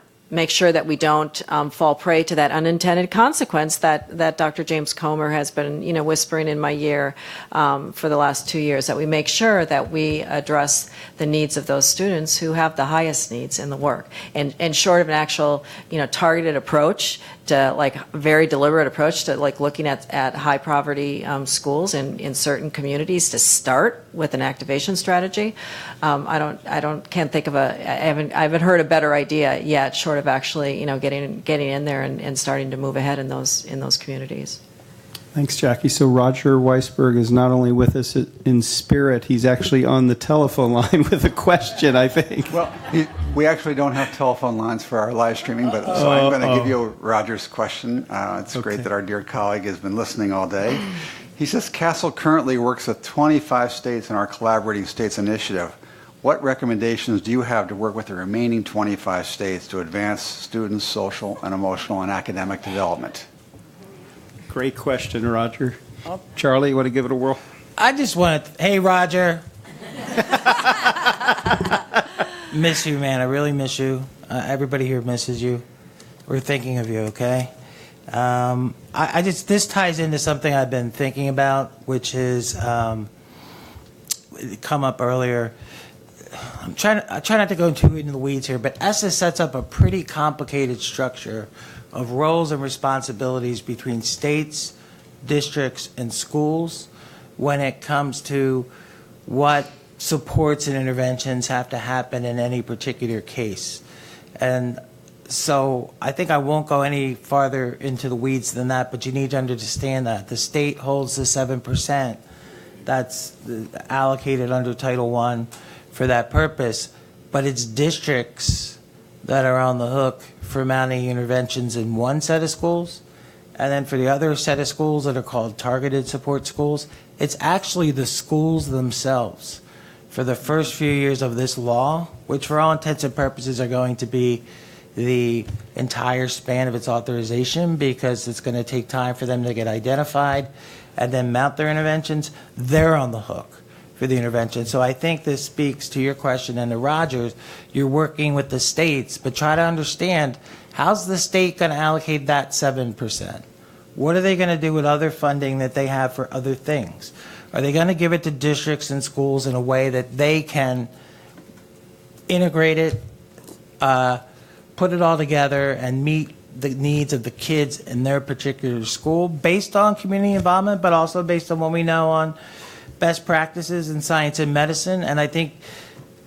that we don't fall prey to that unintended consequence that Dr. James Comer has been, whispering in my ear for the last 2 years, that we make sure that we address the needs of those students who have the highest needs in the work. And short of an actual, targeted approach, to very deliberate approach to looking at high poverty schools in certain communities, to start with an activation strategy. Can't think of I haven't heard a better idea yet, short of actually, getting in there and starting to move ahead in those communities. Thanks, Jackie. So Roger Weisberg is not only with us in spirit, he's actually on the telephone line with a question, I think. Well, we actually don't have telephone lines for our live streaming, but so I'm going to give you Roger's question. It's great that our dear colleague has been listening all day. He says, CASEL currently works with 25 states in our Collaborating States initiative. What recommendations do you have to work with the remaining 25 states to advance students' social and emotional and academic development? Great question, Roger. Charlie, you want to give it a whirl? I just want to, hey, Roger. Miss you, man. I really miss you. Everybody here misses you. We're thinking of you, okay? This ties into something I've been thinking about, which is come up earlier. I try not to go too into the weeds here, but ESSA sets up a pretty complicated structure of roles and responsibilities between states, districts, and schools when it comes to what supports and interventions have to happen in any particular case. And so I think I won't go any farther into the weeds than that, but you need to understand that the state holds the 7% that's allocated under Title I for that purpose, but it's districts that are on the hook for mounting interventions in one set of schools, and then for the other set of schools that are called targeted support schools, it's actually the schools themselves. For the first few years of this law, which for all intents and purposes are going to be the entire span of its authorization, because it's going to take time for them to get identified and then mount their interventions, they're on the hook for the intervention. So I think this speaks to your question and to Rogers. You're working with the states, but try to understand, how's the state going to allocate that 7%? What are they going to do with other funding that they have for other things? Are they going to give it to districts and schools in a way that they can integrate it, put it all together, and meet the needs of the kids in their particular school based on community involvement, but also based on what we know on best practices in science and medicine? And I think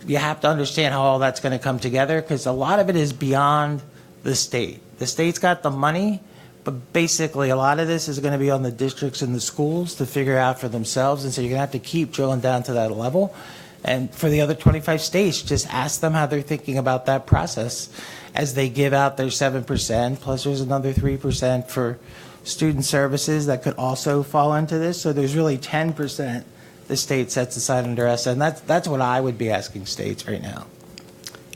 you have to understand how all that's going to come together, because a lot of it is beyond the state. The state's got the money, but basically a lot of this is going to be on the districts and the schools to figure out for themselves. And so you're going to have to keep drilling down to that level. And for the other 25 states, just ask them how they're thinking about that process as they give out their 7%, plus there's another 3% for student services that could also fall into this. So there's really 10% the state sets aside under ESSA, and that's what I would be asking states right now.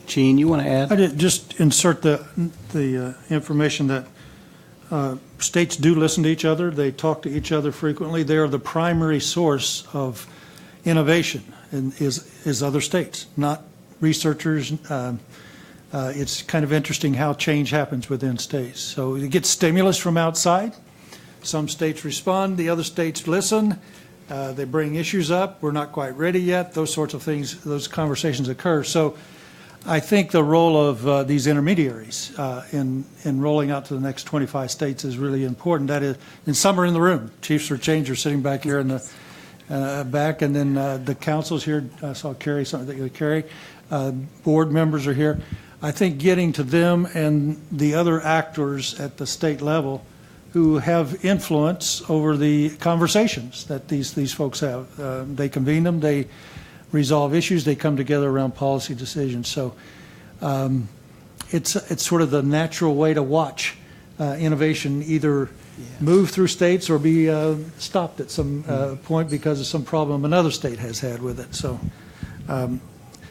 Gene, you want to add? I did just insert the information that states do listen to each other. They talk to each other frequently. They are the primary source of innovation, is other states, not researchers. It's kind of interesting how change happens within states. So you get stimulus from outside. Some states respond. The other states listen. They bring issues up. We're not quite ready yet. Those sorts of things, those conversations occur. So I think the role of these intermediaries in rolling out to the next 25 states is really important. That is, and some are in the room. Chiefs for Change are sitting back here in back, and then the council's here. I saw Carrie, board members are here. I think getting to them and the other actors at the state level who have influence over the conversations that these folks have. They convene them, they resolve issues, they come together around policy decisions. So it's sort of the natural way to watch innovation either move through states or be stopped at some point because of some problem another state has had with it. So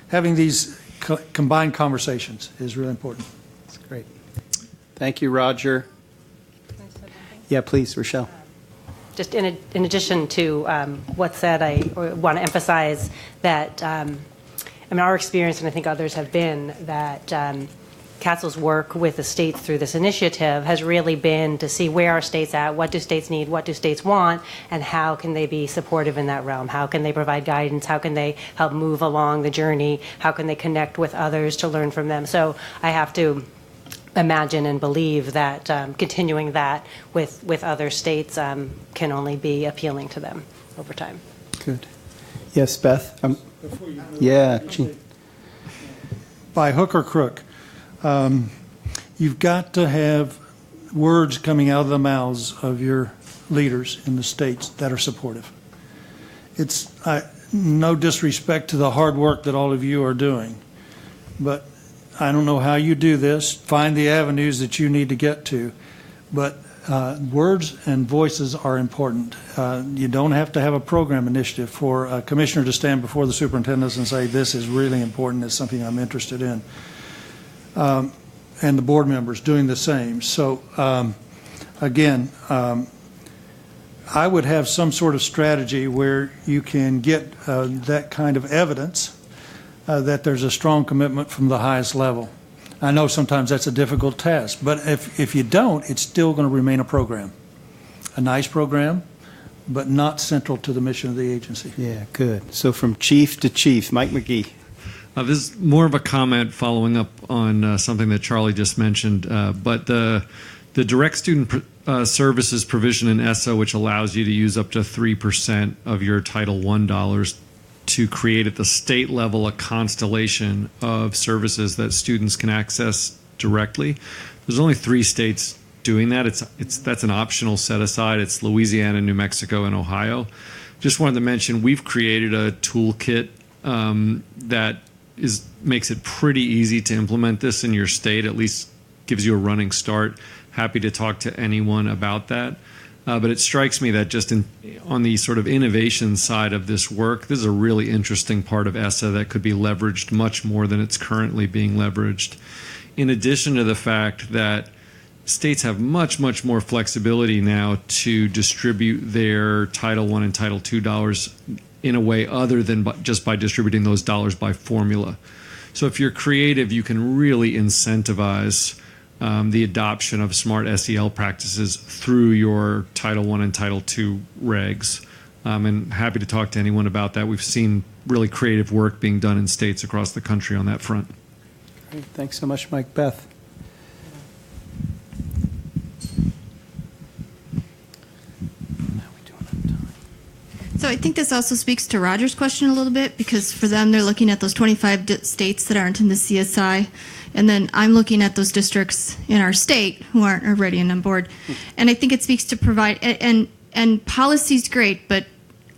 having these combined conversations is really important. That's great. Thank you, Roger. Yeah, please, Rochelle. Just in addition to what's said, I want to emphasize that our experience, and I think others have been, that CASEL's work with the states through this initiative has really been to see where are states at, what do states need, what do states want, and how can they be supportive in that realm? How can they provide guidance? How can they help move along the journey? How can they connect with others to learn from them? So I have to imagine and believe that continuing that with other states can only be appealing to them over time. Good. Yes, Beth? Yeah, Gene. By hook or crook, you've got to have words coming out of the mouths of your leaders in the states that are supportive. It's no disrespect to the hard work that all of you are doing, but I don't know how you do this. Find the avenues that you need to get to, but words and voices are important. You don't have to have a program initiative for a commissioner to stand before the superintendents and say, this is really important, it's something I'm interested in. And the board members doing the same. So again, I would have some sort of strategy where you can get that kind of evidence that there's a strong commitment from the highest level. I know sometimes that's a difficult task, but if you don't, it's still going to remain a program. A nice program, but not central to the mission of the agency. Yeah, good. So from chief to chief, Mike McGee. This is more of a comment following up on something that Charlie just mentioned, but the direct student services provision in ESSA, which allows you to use up to 3% of your Title I dollars to create at the state level a constellation of services that students can access directly. There's only 3 states doing that. That's an optional set aside. It's Louisiana, New Mexico, and Ohio. Just wanted to mention we've created a toolkit that makes it pretty easy to implement this in your state, at least gives you a running start. Happy to talk to anyone about that. But it strikes me that just on the sort of innovation side of this work, this is a really interesting part of ESSA that could be leveraged much more than it's currently being leveraged. In addition to the fact that states have much, much more flexibility now to distribute their Title I and Title II dollars in a way other than just by distributing those dollars by formula. So if you're creative, you can really incentivize the adoption of smart SEL practices through your Title I and Title II regs. And happy to talk to anyone about that. We've seen really creative work being done in states across the country on that front. Great. Thanks so much, Mike. Beth? So I think this also speaks to Roger's question a little bit, because for them, they're looking at those 25 states that aren't in the CSI, and then I'm looking at those districts in our state who aren't already on board. And I think it speaks to provide, and policy's great, but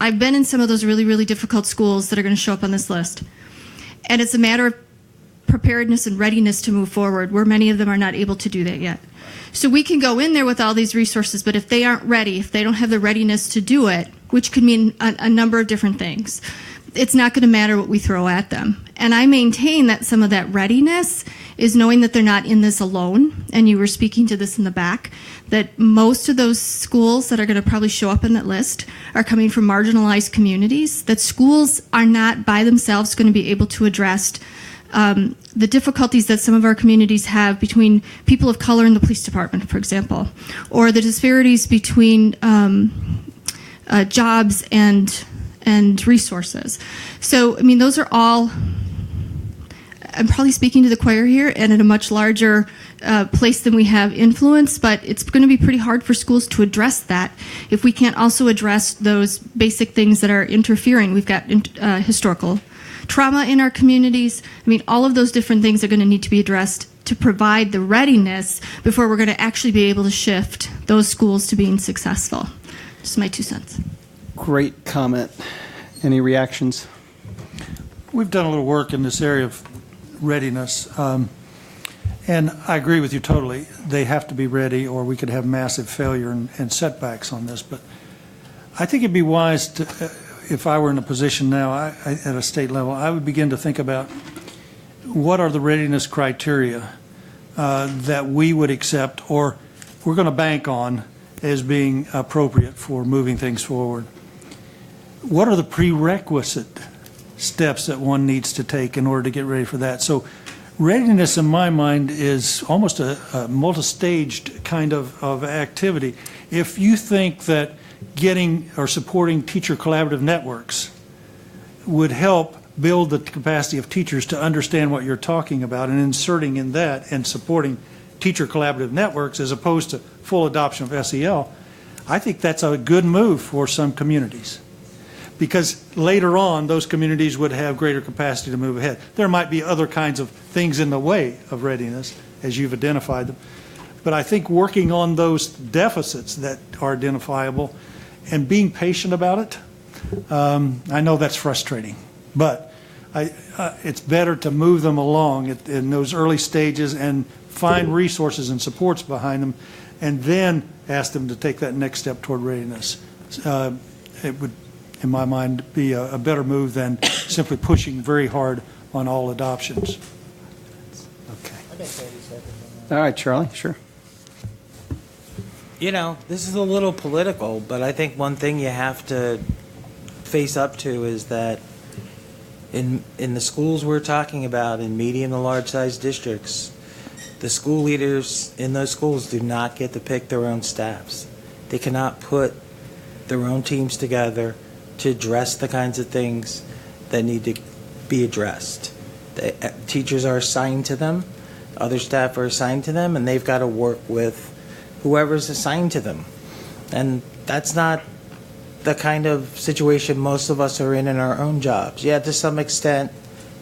I've been in some of those really, really difficult schools that are going to show up on this list. And it's a matter of preparedness and readiness to move forward, where many of them are not able to do that yet. So we can go in there with all these resources, but if they aren't ready, if they don't have the readiness to do it, which could mean a number of different things, it's not going to matter what we throw at them. And I maintain that some of that readiness is knowing that they're not in this alone, and you were speaking to this in the back, that most of those schools that are going to probably show up in that list are coming from marginalized communities, that schools are not by themselves going to be able to address the difficulties that some of our communities have between people of color in the police department, for example, or the disparities between jobs and resources. So, I mean, those are all, I'm probably speaking to the choir here and at a much larger place than we have influence, but it's going to be pretty hard for schools to address that if we can't also address those basic things that are interfering. We've got historical trauma in our communities. I mean, all of those different things are going to need to be addressed to provide the readiness before we're going to actually be able to shift those schools to being successful. Just my 2 cents. Great comment. Any reactions? We've done a little work in this area of readiness, and I agree with you totally. They have to be ready, or we could have massive failure and setbacks on this. But I think it'd be wise to, if I were in a position now at a state level, I would begin to think about what are the readiness criteria that we would accept or we're going to bank on as being appropriate for moving things forward. What are the prerequisite steps that one needs to take in order to get ready for that? So readiness, in my mind, is almost a multi-staged kind of activity. If you think that getting or supporting teacher collaborative networks would help build the capacity of teachers to understand what you're talking about and inserting in that and supporting teacher collaborative networks as opposed to full adoption of SEL, I think that's a good move for some communities. Because later on, those communities would have greater capacity to move ahead. There might be other kinds of things in the way of readiness, as you've identified them. But I think working on those deficits that are identifiable and being patient about it, I know that's frustrating, but it's better to move them along in those early stages and find resources and supports behind them, and then ask them to take that next step toward readiness. It would, in my mind, be a better move than simply pushing very hard on all adoptions. Okay. All right, Charlie, sure. You know, this is a little political, but I think one thing you have to face up to is that in the schools we're talking about, in medium to large-sized districts, the school leaders in those schools do not get to pick their own staffs. They cannot put their own teams together to address the kinds of things that need to be addressed. Teachers are assigned to them, other staff are assigned to them, and they've got to work with whoever's assigned to them. And that's not the kind of situation most of us are in our own jobs. Yeah, to some extent,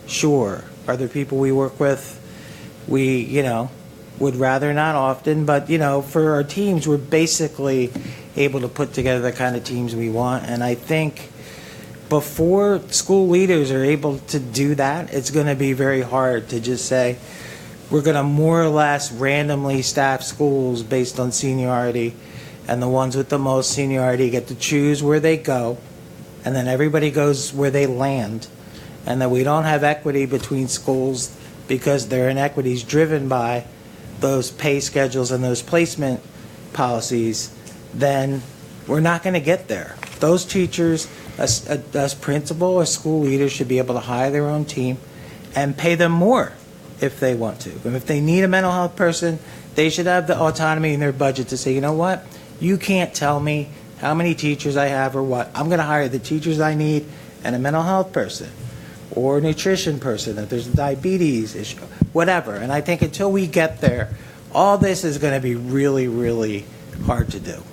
sure. Are there people we work with we, would rather not often, but, for our teams, we're basically able to put together the kind of teams we want. And I think before school leaders are able to do that, it's going to be very hard to just say, we're going to more or less randomly staff schools based on seniority, and the ones with the most seniority get to choose where they go, and then everybody goes where they land, and that we don't have equity between schools because their inequity is driven by those pay schedules and those placement policies, then we're not going to get there. Those teachers, as principal or school leaders, should be able to hire their own team and pay them more if they want to. And if they need a mental health person, they should have the autonomy in their budget to say, you know what, you can't tell me how many teachers I have or what. I'm going to hire the teachers I need and a mental health person or a nutrition person if there's a diabetes issue, whatever. And I think until we get there, all this is going to be really, really hard to do.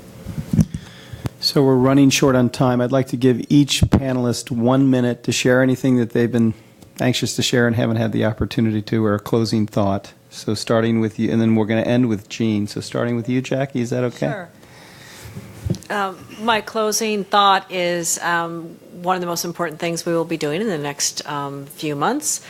So we're running short on time. I'd like to give each panelist 1 minute to share anything that they've been anxious to share and haven't had the opportunity to, or a closing thought. So starting with you, and then we're going to end with Jean. So starting with you, Jackie, is that okay? Sure. My closing thought is one of the most important things we will be doing in the next few months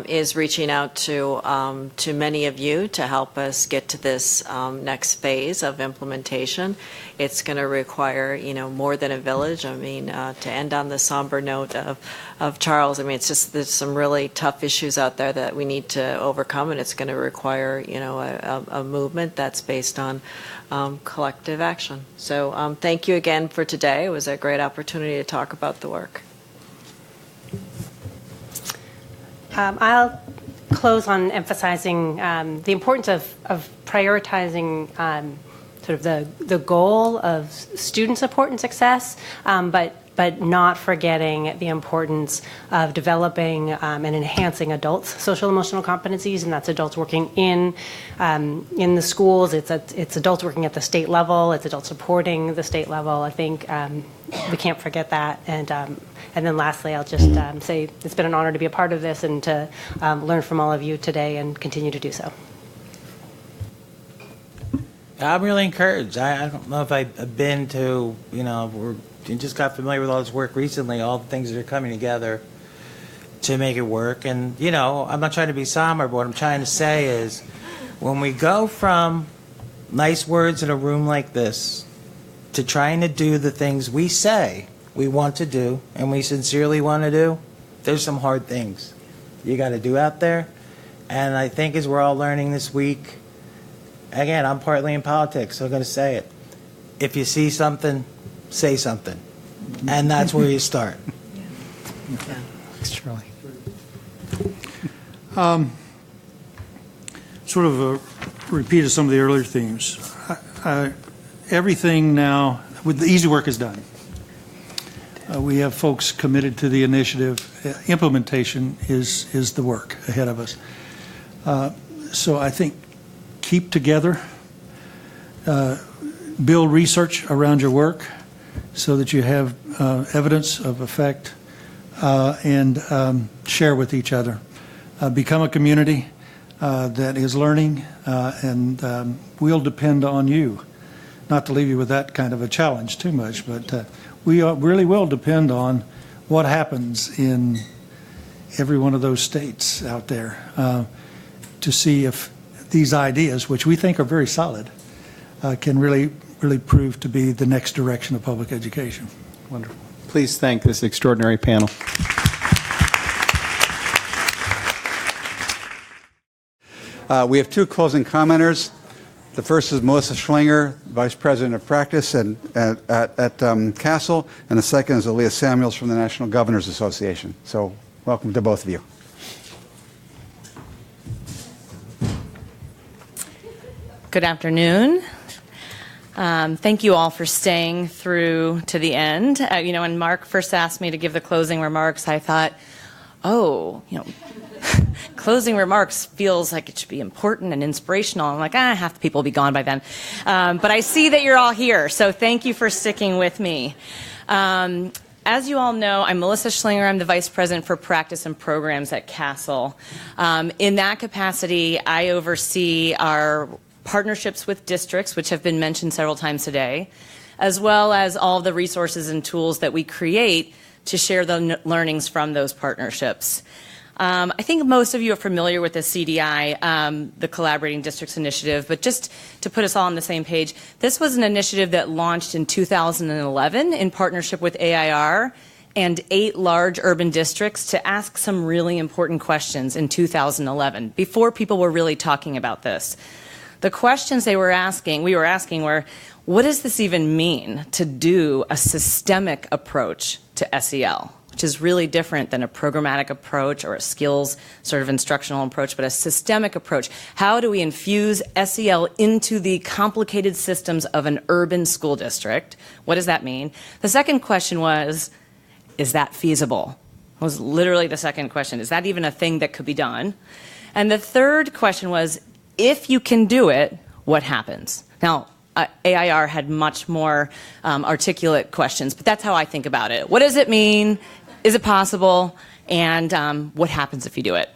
is reaching out to many of you to help us get to this next phase of implementation. It's going to require, more than a village. I mean, to end on the somber note of Charles, I mean, it's just there's some really tough issues out there that we need to overcome, and it's going to require, a movement that's based on collective action. So thank you again for today. It was a great opportunity to talk about the work. I'll close on emphasizing the importance of prioritizing sort of the goal of student support and success, but but not forgetting the importance of developing and enhancing adults' social emotional competencies, and that's adults working in the schools. It's adults working at the state level. It's adults supporting the state level. I think we can't forget that. And then lastly, I'll just say it's been an honor to be a part of this and to learn from all of you today and continue to do so. I'm really encouraged. I don't know if I've been to, we just got familiar with all this work recently, all the things that are coming together to make it work. And, I'm not trying to be somber, but what I'm trying to say is when we go from nice words in a room like this to trying to do the things we say we want to do and we sincerely want to do, there's some hard things you got to do out there. And I think as we're all learning this week, again, I'm partly in politics, so I'm going to say it. If you see something, say something. And that's where you start. Thanks, Charlie. Sort of a repeat of some of the earlier themes. Everything now, with the easy work is done. We have folks committed to the initiative. Implementation is the work ahead of us. So I think keep together, build research around your work so that you have evidence of effect, and share with each other. Become a community that is learning, and we'll depend on you. Not to leave you with that kind of a challenge too much, but we really will depend on what happens in every one of those states out there to see if these ideas, which we think are very solid, can really prove to be the next direction of public education. Wonderful. Please thank this extraordinary panel. We have two closing commenters. The first is Melissa Schlinger, Vice President of Practice at CASEL, and the second is Aaliyah Samuels from the National Governors Association. So welcome to both of you. Good afternoon. Thank you all for staying through to the end. When Mark first asked me to give the closing remarks, I thought, closing remarks feels like it should be important and inspirational. I'm like, half the people will be gone by then. But I see that you're all here, so thank you for sticking with me. As you all know, I'm Melissa Schlinger. I'm the Vice President for Practice and Programs at CASEL. In that capacity, I oversee our partnerships with districts, which have been mentioned several times today, as well as all the resources and tools that we create to share the learnings from those partnerships. I think most of you are familiar with the CDI, the Collaborating Districts Initiative, but just to put us all on the same page, this was an initiative that launched in 2011 in partnership with AIR and 8 large urban districts to ask some really important questions in 2011, before people were really talking about this. The questions we were asking were, what does this even mean to do a systemic approach to SEL, which is really different than a programmatic approach or a skills sort of instructional approach, but a systemic approach. How do we infuse SEL into the complicated systems of an urban school district? What does that mean? The second question was, is that feasible? That was literally the second question. Is that even a thing that could be done? And the third question was, if you can do it, what happens? Now, AIR had much more articulate questions, but that's how I think about it. What does it mean? Is it possible? And what happens if you do it?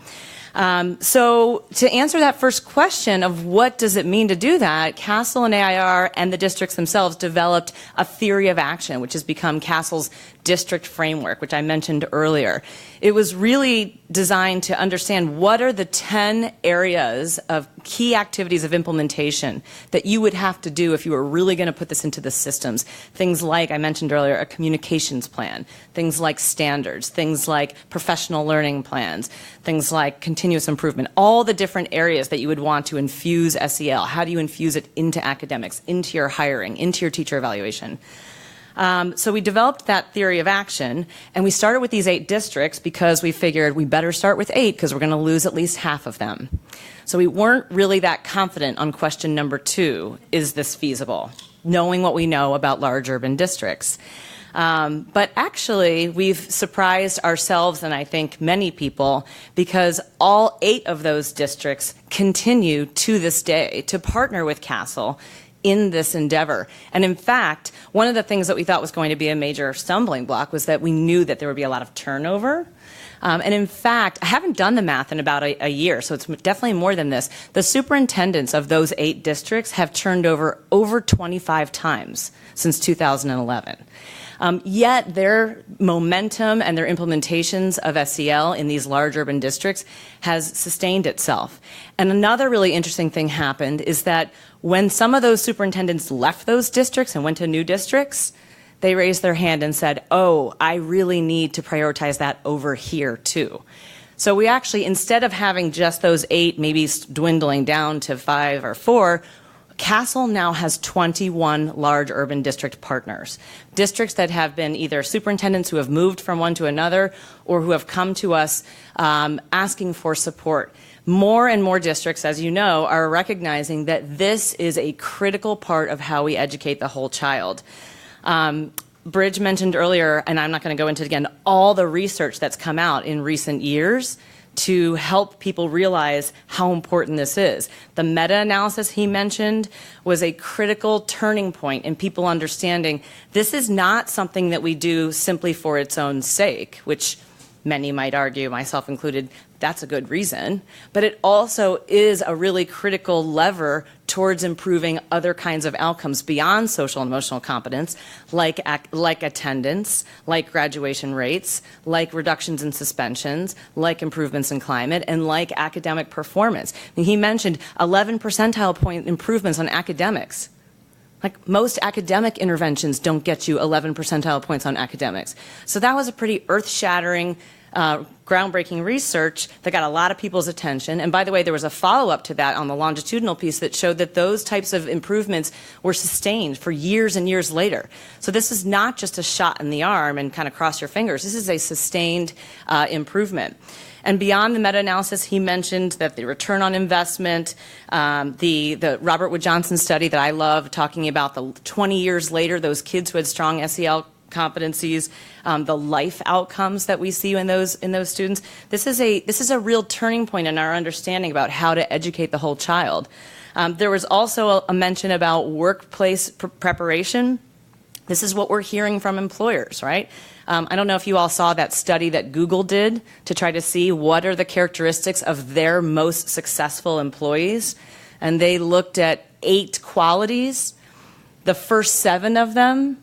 So to answer that first question of what does it mean to do that, CASEL and AIR and the districts themselves developed a theory of action, which has become CASEL's district framework, which I mentioned earlier. It was really designed to understand what are the 10 areas of key activities of implementation that you would have to do if you were really going to put this into the systems. Things like, I mentioned earlier, a communications plan, things like standards, things like professional learning plans, things like continuous improvement, all the different areas that you would want to infuse SEL. How do you infuse it into academics, into your hiring, into your teacher evaluation? So we developed that theory of action, and we started with these 8 districts because we figured we better start with 8 because we're going to lose at least half of them. So we weren't really that confident on question number 2, is this feasible? Knowing what we know about large urban districts. But actually, we've surprised ourselves and I think many people because all 8 of those districts continue to this day to partner with CASEL in this endeavor. And in fact, one of the things that we thought was going to be a major stumbling block was that we knew that there would be a lot of turnover. And in fact, I haven't done the math in about a year, so it's definitely more than this. The superintendents of those 8 districts have turned over 25 times since 2011. Yet their momentum and their implementations of SEL in these large urban districts has sustained itself. And another really interesting thing happened is that when some of those superintendents left those districts and went to new districts, they raised their hand and said, oh, I really need to prioritize that over here too. So we actually, instead of having just those 8, maybe dwindling down to 5 or 4, CASEL now has 21 large urban district partners, districts that have been either superintendents who have moved from one to another or who have come to us asking for support. More and more districts, as you know, are recognizing that this is a critical part of how we educate the whole child. Bridge mentioned earlier, and I'm not going to go into it again, all the research that's come out in recent years to help people realize how important this is. The meta-analysis he mentioned was a critical turning point in people understanding this is not something that we do simply for its own sake, which many might argue, myself included, that's a good reason, but it also is a really critical lever towards improving other kinds of outcomes beyond social and emotional competence, like attendance, like graduation rates, like reductions in suspensions, like improvements in climate, and like academic performance. And he mentioned 11 percentile point improvements on academics. Like most academic interventions don't get you 11 percentile points on academics. So that was a pretty earth-shattering groundbreaking research that got a lot of people's attention. And by the way, there was a follow-up to that on the longitudinal piece that showed that those types of improvements were sustained for years and years later. So this is not just a shot in the arm and kind of cross your fingers. This is a sustained improvement. And beyond the meta-analysis, he mentioned that the return on investment, the Robert Wood Johnson study that I love, talking about the 20 years later, those kids who had strong SEL competencies, the life outcomes that we see in those students. This is a real turning point in our understanding about how to educate the whole child. There was also a mention about workplace preparation. This is what we're hearing from employers, right? I don't know if you all saw that study that Google did to try to see what are the characteristics of their most successful employees. And they looked at 8 qualities. The first 7 of them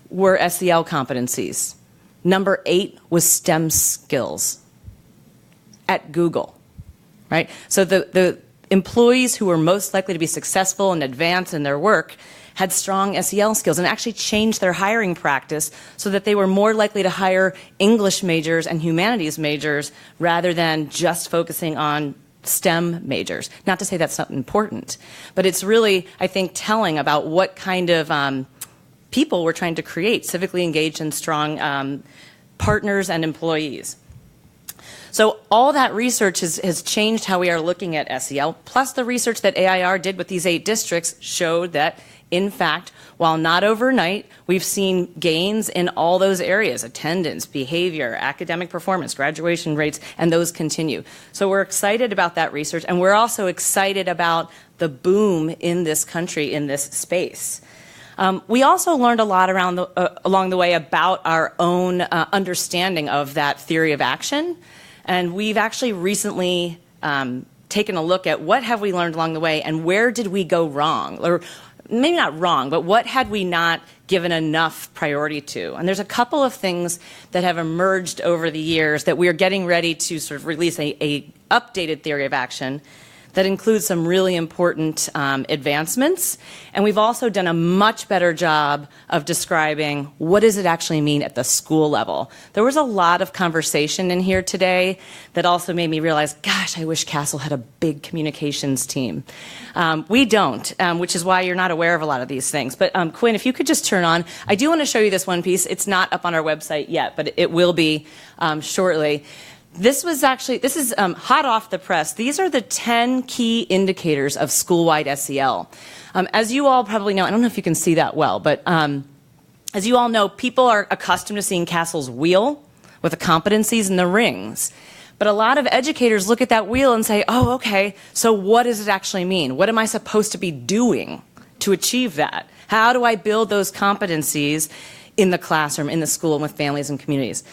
were SEL competencies. Number 8 was STEM skills at Google, right? So the employees who were most likely to be successful and advance in their work had strong SEL skills and actually changed their hiring practice so that they were more likely to hire English majors and humanities majors rather than just focusing on STEM majors. Not to say that's not important, but it's really, I think, telling about what kind of people we're trying to create, civically engaged and strong partners and employees. So all that research has changed how we are looking at SEL, plus the research that AIR did with these 8 districts showed that, in fact, while not overnight, we've seen gains in all those areas: attendance, behavior, academic performance, graduation rates, and those continue. So we're excited about that research, and we're also excited about the boom in this country in this space. We also learned a lot along the way about our own understanding of that theory of action, and we've actually recently taken a look at what have we learned along the way and where did we go wrong, or maybe not wrong, but what had we not given enough priority to. And there's a couple of things that have emerged over the years that we are getting ready to sort of release a updated theory of action that includes some really important advancements. And we've also done a much better job of describing what does it actually mean at the school level. There was a lot of conversation in here today that also made me realize, gosh, I wish CASEL had a big communications team. We don't, which is why you're not aware of a lot of these things. But Quinn, if you could just turn on, I do want to show you this one piece. It's not up on our website yet, but it will be shortly. This is hot off the press. These are the 10 key indicators of school-wide SEL. As you all probably know, I don't know if you can see that well, but As you all know, people are accustomed to seeing CASEL's wheel with the competencies and the rings. But a lot of educators look at that wheel and say, oh, okay, so what does it actually mean? What am I supposed to be doing to achieve that? How do I build those competencies in the classroom, in the school, and with families and communities?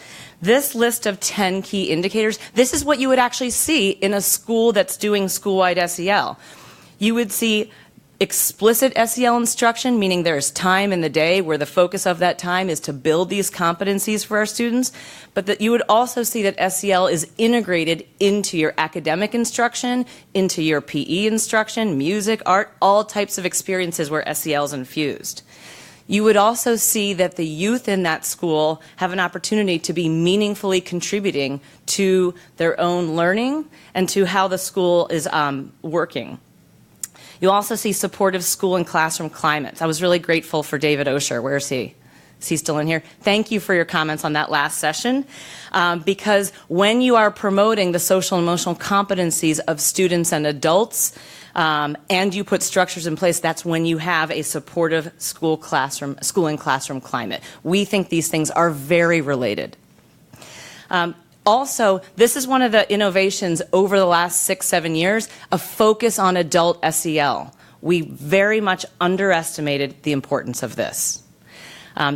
This list of 10 key indicators, this is what you would actually see in a school that's doing school-wide SEL. You would see explicit SEL instruction, meaning there's time in the day where the focus of that time is to build these competencies for our students, but that you would also see that SEL is integrated into your academic instruction, into your PE instruction, music, art, all types of experiences where SEL is infused. You would also see that the youth in that school have an opportunity to be meaningfully contributing to their own learning and to how the school is working. You'll also see supportive school and classroom climates. I was really grateful for David Osher. Where is he? Is he still in here? Thank you for your comments on that last session, because when you are promoting the social and emotional competencies of students and adults, and you put structures in place, that's when you have a supportive school and classroom climate. We think these things are very related. Also, this is one of the innovations over the last 6-7 years, a focus on adult SEL. We very much underestimated the importance of this.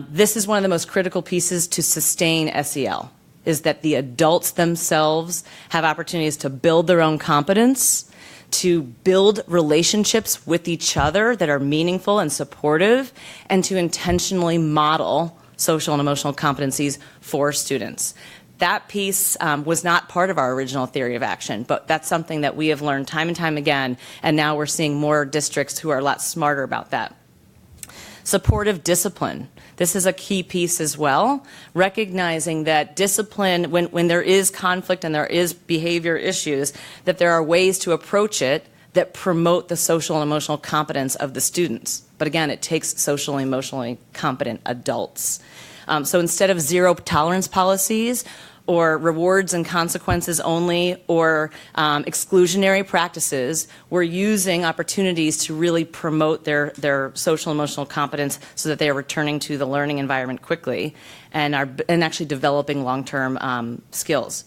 This is one of the most critical pieces to sustain SEL, is that the adults themselves have opportunities to build their own competence, to build relationships with each other that are meaningful and supportive, and to intentionally model social and emotional competencies for students. That piece was not part of our original theory of action, but that's something that we have learned time and time again, and now we're seeing more districts who are a lot smarter about that. Supportive discipline. This is a key piece as well, recognizing that discipline, when there is conflict and there is behavior issues, that there are ways to approach it that promote the social and emotional competence of the students. But again, it takes social and emotionally competent adults. So instead of zero tolerance policies or rewards and consequences only or exclusionary practices, we're using opportunities to really promote their social and emotional competence so that they are returning to the learning environment quickly and actually developing long-term skills.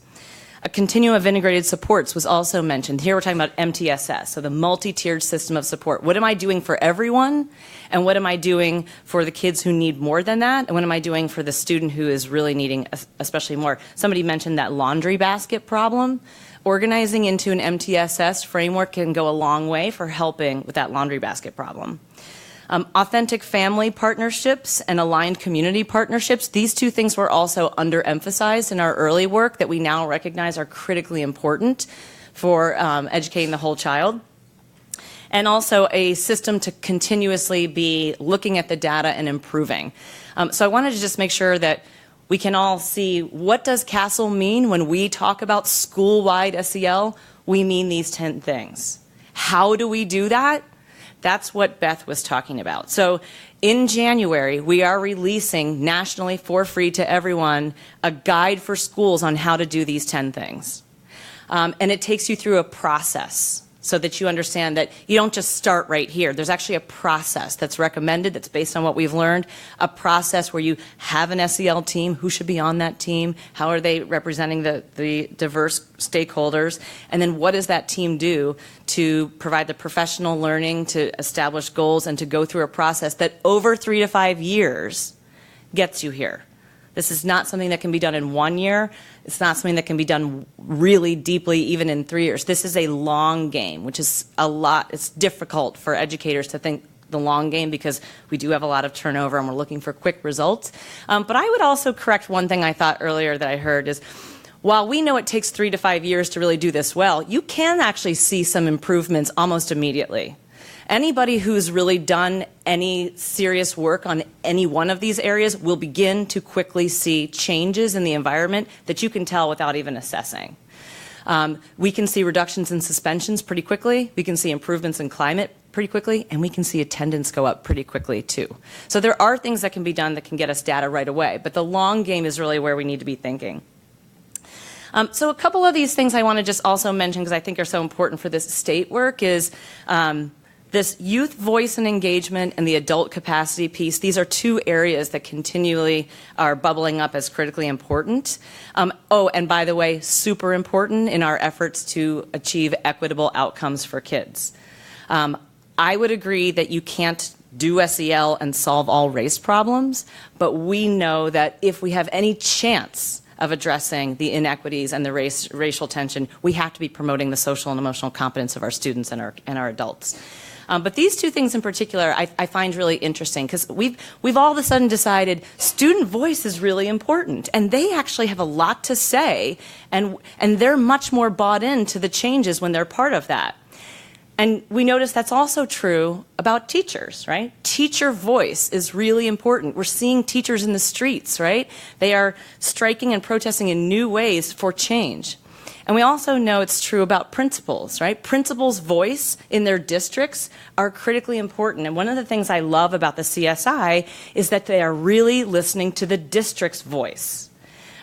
A continuum of integrated supports was also mentioned. Here we're talking about MTSS, so the multi-tiered system of support. What am I doing for everyone? And what am I doing for the kids who need more than that? And what am I doing for the student who is really needing especially more? Somebody mentioned that laundry basket problem. Organizing into an MTSS framework can go a long way for helping with that laundry basket problem. Authentic family partnerships and aligned community partnerships, these two things were also underemphasized in our early work that we now recognize are critically important for educating the whole child. And also a system to continuously be looking at the data and improving. So I wanted to just make sure that we can all see, what does CASEL mean when we talk about school-wide SEL? We mean these 10 things. How do we do that? That's what Beth was talking about. So in January, we are releasing nationally for free to everyone a guide for schools on how to do these 10 things. And it takes you through a process so that you understand that you don't just start right here. There's actually a process that's recommended that's based on what we've learned, a process where you have an SEL team, who should be on that team, how are they representing the diverse stakeholders, and then what does that team do to provide the professional learning, to establish goals, and to go through a process that over 3 to 5 years gets you here. This is not something that can be done in 1 year. It's not something that can be done really deeply even in 3 years. This is a long game, which is a lot. It's difficult for educators to think the long game because we do have a lot of turnover and we're looking for quick results. But I would also correct one thing I thought earlier that I heard is, while we know it takes 3 to 5 years to really do this well, you can actually see some improvements almost immediately. Anybody who's really done any serious work on any one of these areas will begin to quickly see changes in the environment that you can tell without even assessing. We can see reductions in suspensions pretty quickly. We can see improvements in climate pretty quickly, and we can see attendance go up pretty quickly too. So there are things that can be done that can get us data right away, but the long game is really where we need to be thinking. So a couple of these things I want to just also mention because I think are so important for this state work is this youth voice and engagement and the adult capacity piece, these are two areas that continually are bubbling up as critically important. And by the way, super important in our efforts to achieve equitable outcomes for kids. I would agree that you can't do SEL and solve all race problems, but we know that if we have any chance of addressing the inequities and the racial tension, we have to be promoting the social and emotional competence of our students and our adults. But these two things in particular I find really interesting because we've all of a sudden decided student voice is really important, and they actually have a lot to say, and they're much more bought into the changes when they're part of that. And we notice that's also true about teachers, right? Teacher voice is really important. We're seeing teachers in the streets, right? They are striking and protesting in new ways for change. And we also know it's true about principals, right? Principals' voice in their districts are critically important. And one of the things I love about the CSI is that they are really listening to the district's voice,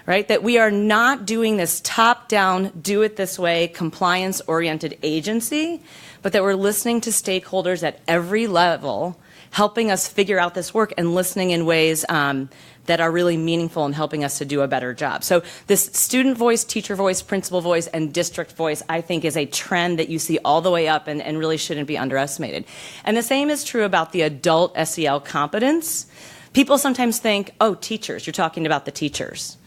right? That we are not doing this top-down, do-it-this-way, compliance-oriented agency, but that we're listening to stakeholders at every level, helping us figure out this work and listening in ways that are really meaningful and helping us to do a better job. So this student voice, teacher voice, principal voice, and district voice, I think, is a trend that you see all the way up and really shouldn't be underestimated. And the same is true about the adult SEL competence. People sometimes think, oh, teachers, you're talking about the teachers.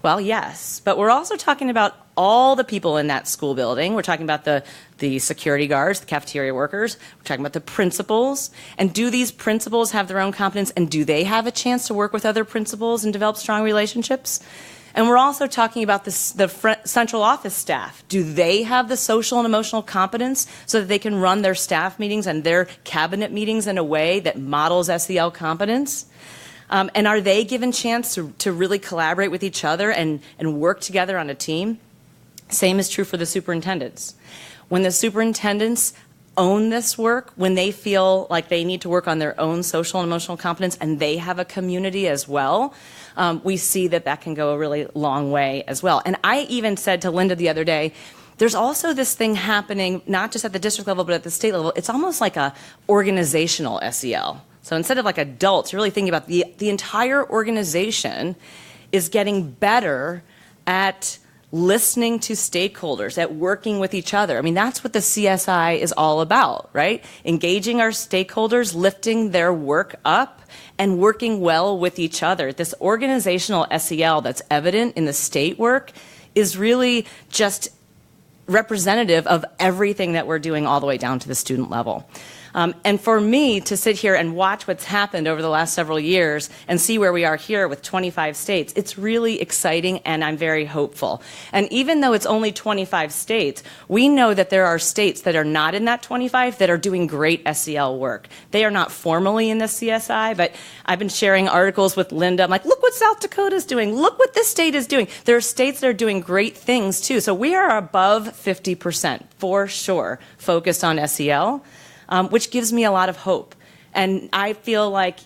Well, yes, but we're also talking about all the people in that school building. We're talking about the security guards, the cafeteria workers. We're talking about the principals. And do these principals have their own competence, and do they have a chance to work with other principals and develop strong relationships? And we're also talking about the central office staff. Do they have the social and emotional competence so that they can run their staff meetings and their cabinet meetings in a way that models SEL competence? And are they given chance to really collaborate with each other and work together on a team? Same is true for the superintendents. When the superintendents own this work, when they feel like they need to work on their own social and emotional competence and they have a community as well, we see that that can go a really long way as well. And I even said to Linda the other day, there's also this thing happening, not just at the district level, but at the state level. It's almost like a organizational SEL. So instead of like adults, you're really thinking about the entire organization is getting better at listening to stakeholders, at working with each other. I mean, that's what the CSI is all about, right? Engaging our stakeholders, lifting their work up, and working well with each other. This organizational SEL that's evident in the state work is really just representative of everything that we're doing all the way down to the student level. And for me to sit here and watch what's happened over the last several years and see where we are here with 25 states, it's really exciting and I'm very hopeful. And even though it's only 25 states, we know that there are states that are not in that 25 that are doing great SEL work. They are not formally in the CSI, but I've been sharing articles with Linda. I'm like, look what South Dakota's doing. Look what this state is doing. There are states that are doing great things too. So we are above 50% for sure focused on SEL. Which gives me a lot of hope. And I feel like,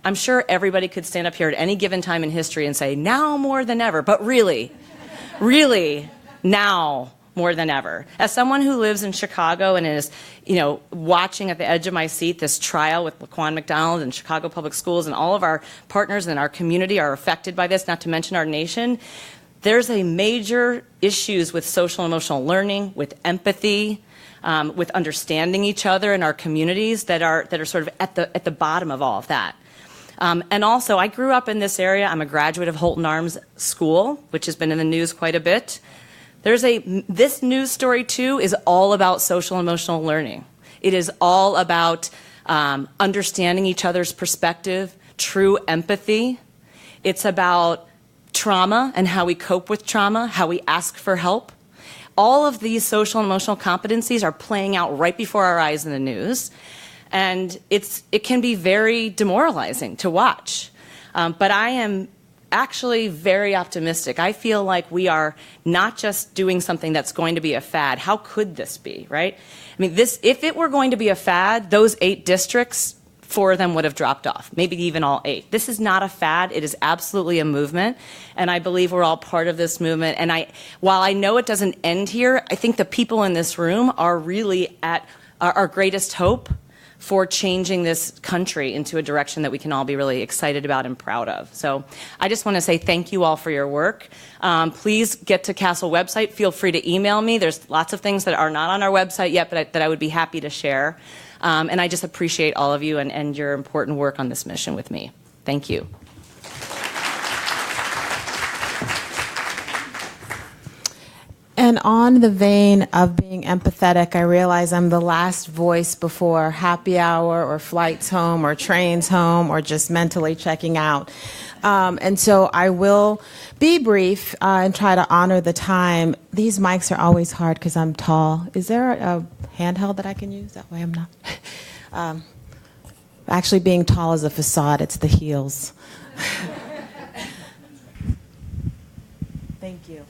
I'm sure everybody could stand up here at any given time in history and say, now more than ever, but really, now more than ever. As someone who lives in Chicago and is, watching at the edge of my seat this trial with Laquan McDonald and Chicago Public Schools, and all of our partners in our community are affected by this, not to mention our nation, there's a major issues with social and emotional learning, with empathy, with understanding each other in our communities that are sort of at the bottom of all of that. And also, I grew up in this area. I'm a graduate of Holton Arms School, which has been in the news quite a bit. This news story too is all about social and emotional learning. It is all about understanding each other's perspective, true empathy. It's about trauma and how we cope with trauma, how we ask for help. All of these social and emotional competencies are playing out right before our eyes in the news, and it can be very demoralizing to watch. But I am actually very optimistic. I feel like we are not just doing something that's going to be a fad. How could this be, right? I mean, if it were going to be a fad, those 8 districts, 4 of them would have dropped off, maybe even all 8. This is not a fad. It is absolutely a movement, and I believe we're all part of this movement. And while I know it doesn't end here, I think the people in this room are really at our greatest hope for changing this country into a direction that we can all be really excited about and proud of. So I just want to say thank you all for your work. Please get to CASEL website. Feel free to email me. There's lots of things that are not on our website yet, but that I would be happy to share. And I just appreciate all of you and your important work on this mission with me. Thank you. And on the vein of being empathetic, I realize I'm the last voice before happy hour or flights home or trains home or just mentally checking out. And so I will be brief and try to honor the time. These mics are always hard because I'm tall. Is there a handheld that I can use? That way I'm not. Actually, being tall is a facade. It's the heels. Thank you.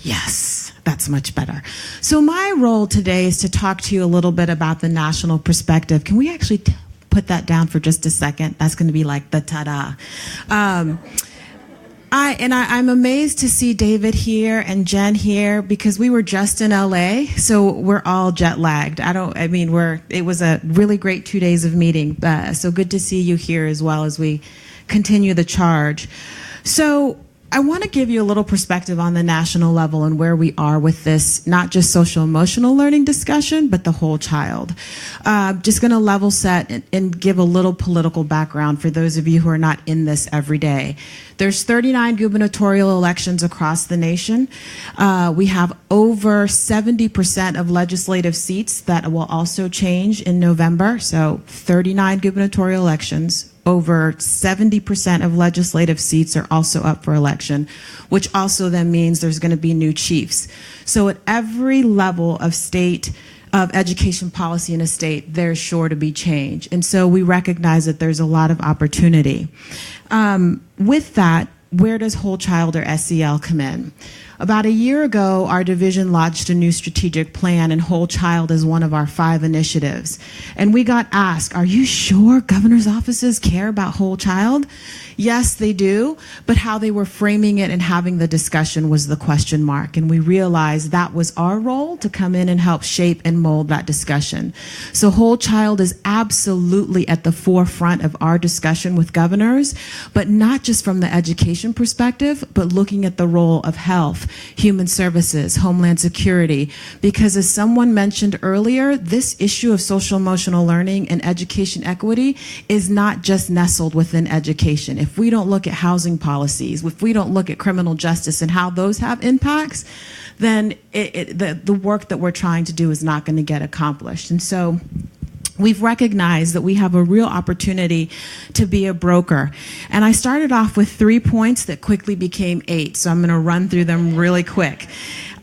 Yes, that's much better. So my role today is to talk to you a little bit about the national perspective. Can we actually put that down for just a second? That's going to be like the ta-da. I'm amazed to see David here and Jen here because we were just in LA, so we're all jet lagged. It was a really great 2 days of meeting, so good to see you here as well as we continue the charge. So I want to give you a little perspective on the national level and where we are with this, not just social emotional learning discussion, but the whole child. Just going to level set and give a little political background for those of you who are not in this every day. There's 39 gubernatorial elections across the nation. We have over 70% of legislative seats that will also change in November. So 39 gubernatorial elections. Over 70% of legislative seats are also up for election, which also then means there's going to be new chiefs. So at every level of education policy in a state, there's sure to be change. And so we recognize that there's a lot of opportunity. With that, where does Whole Child or SEL come in? About a year ago, our division launched a new strategic plan, and Whole Child is one of our 5 initiatives. And we got asked, are you sure governor's offices care about Whole Child? Yes, they do, but how they were framing it and having the discussion was the question mark. And we realized that was our role to come in and help shape and mold that discussion. So Whole Child is absolutely at the forefront of our discussion with governors, but not just from the education perspective, but looking at the role of health, human services, homeland security, because as someone mentioned earlier, this issue of social emotional learning and education equity is not just nestled within education. If we don't look at housing policies, if we don't look at criminal justice and how those have impacts, then the work that we're trying to do is not going to get accomplished. And so we've recognized that we have a real opportunity to be a broker. And I started off with 3 points that quickly became 8, so I'm going to run through them really quick.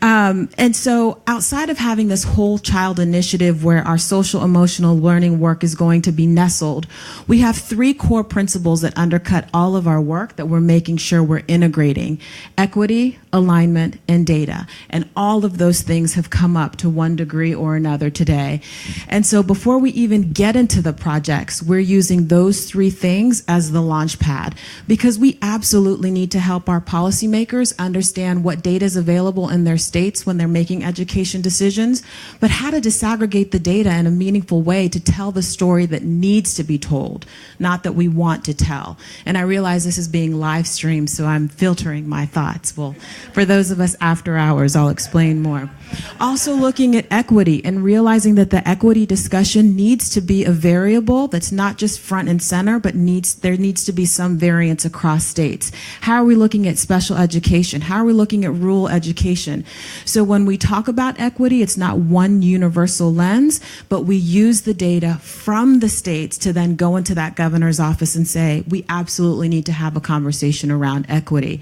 And so outside of having this Whole Child initiative where our social emotional learning work is going to be nestled, we have 3 core principles that undercut all of our work that we're making sure we're integrating: equity, alignment, and data. And all of those things have come up to one degree or another today. And so before we even get into the projects, we're using those 3 things as the launch pad, because we absolutely need to help our policymakers understand what data is available in their states when they're making education decisions, but how to disaggregate the data in a meaningful way to tell the story that needs to be told, not that we want to tell. And I realize this is being live streamed, so I'm filtering my thoughts. Well, for those of us after hours, I'll explain more. Also looking at equity and realizing that the equity discussion needs to be a variable that's not just front and center, but there needs to be some variance across states. How are we looking at special education? How are we looking at rural education? So when we talk about equity, it's not one universal lens, but we use the data from the states to then go into that governor's office and say, we absolutely need to have a conversation around equity.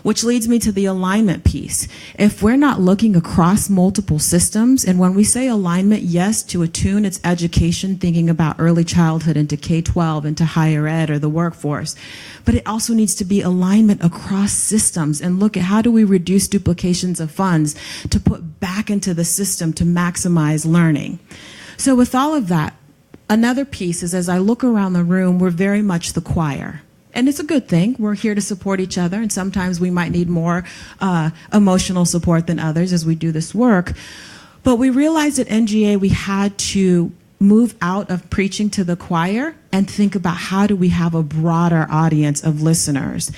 Which leads me to the alignment piece. If we're not looking across multiple systems, and when we say alignment, yes, to attune its education, thinking about early childhood into K-12, into higher ed or the workforce, but it also needs to be alignment across systems and look at how do we reduce duplications of funds to put back into the system to maximize learning. So with all of that, another piece is as I look around the room, we're very much the choir. And it's a good thing. We're here to support each other, and sometimes we might need more emotional support than others as we do this work. But we realized at NGA we had to move out of preaching to the choir and think about how do we have a broader audience of listeners.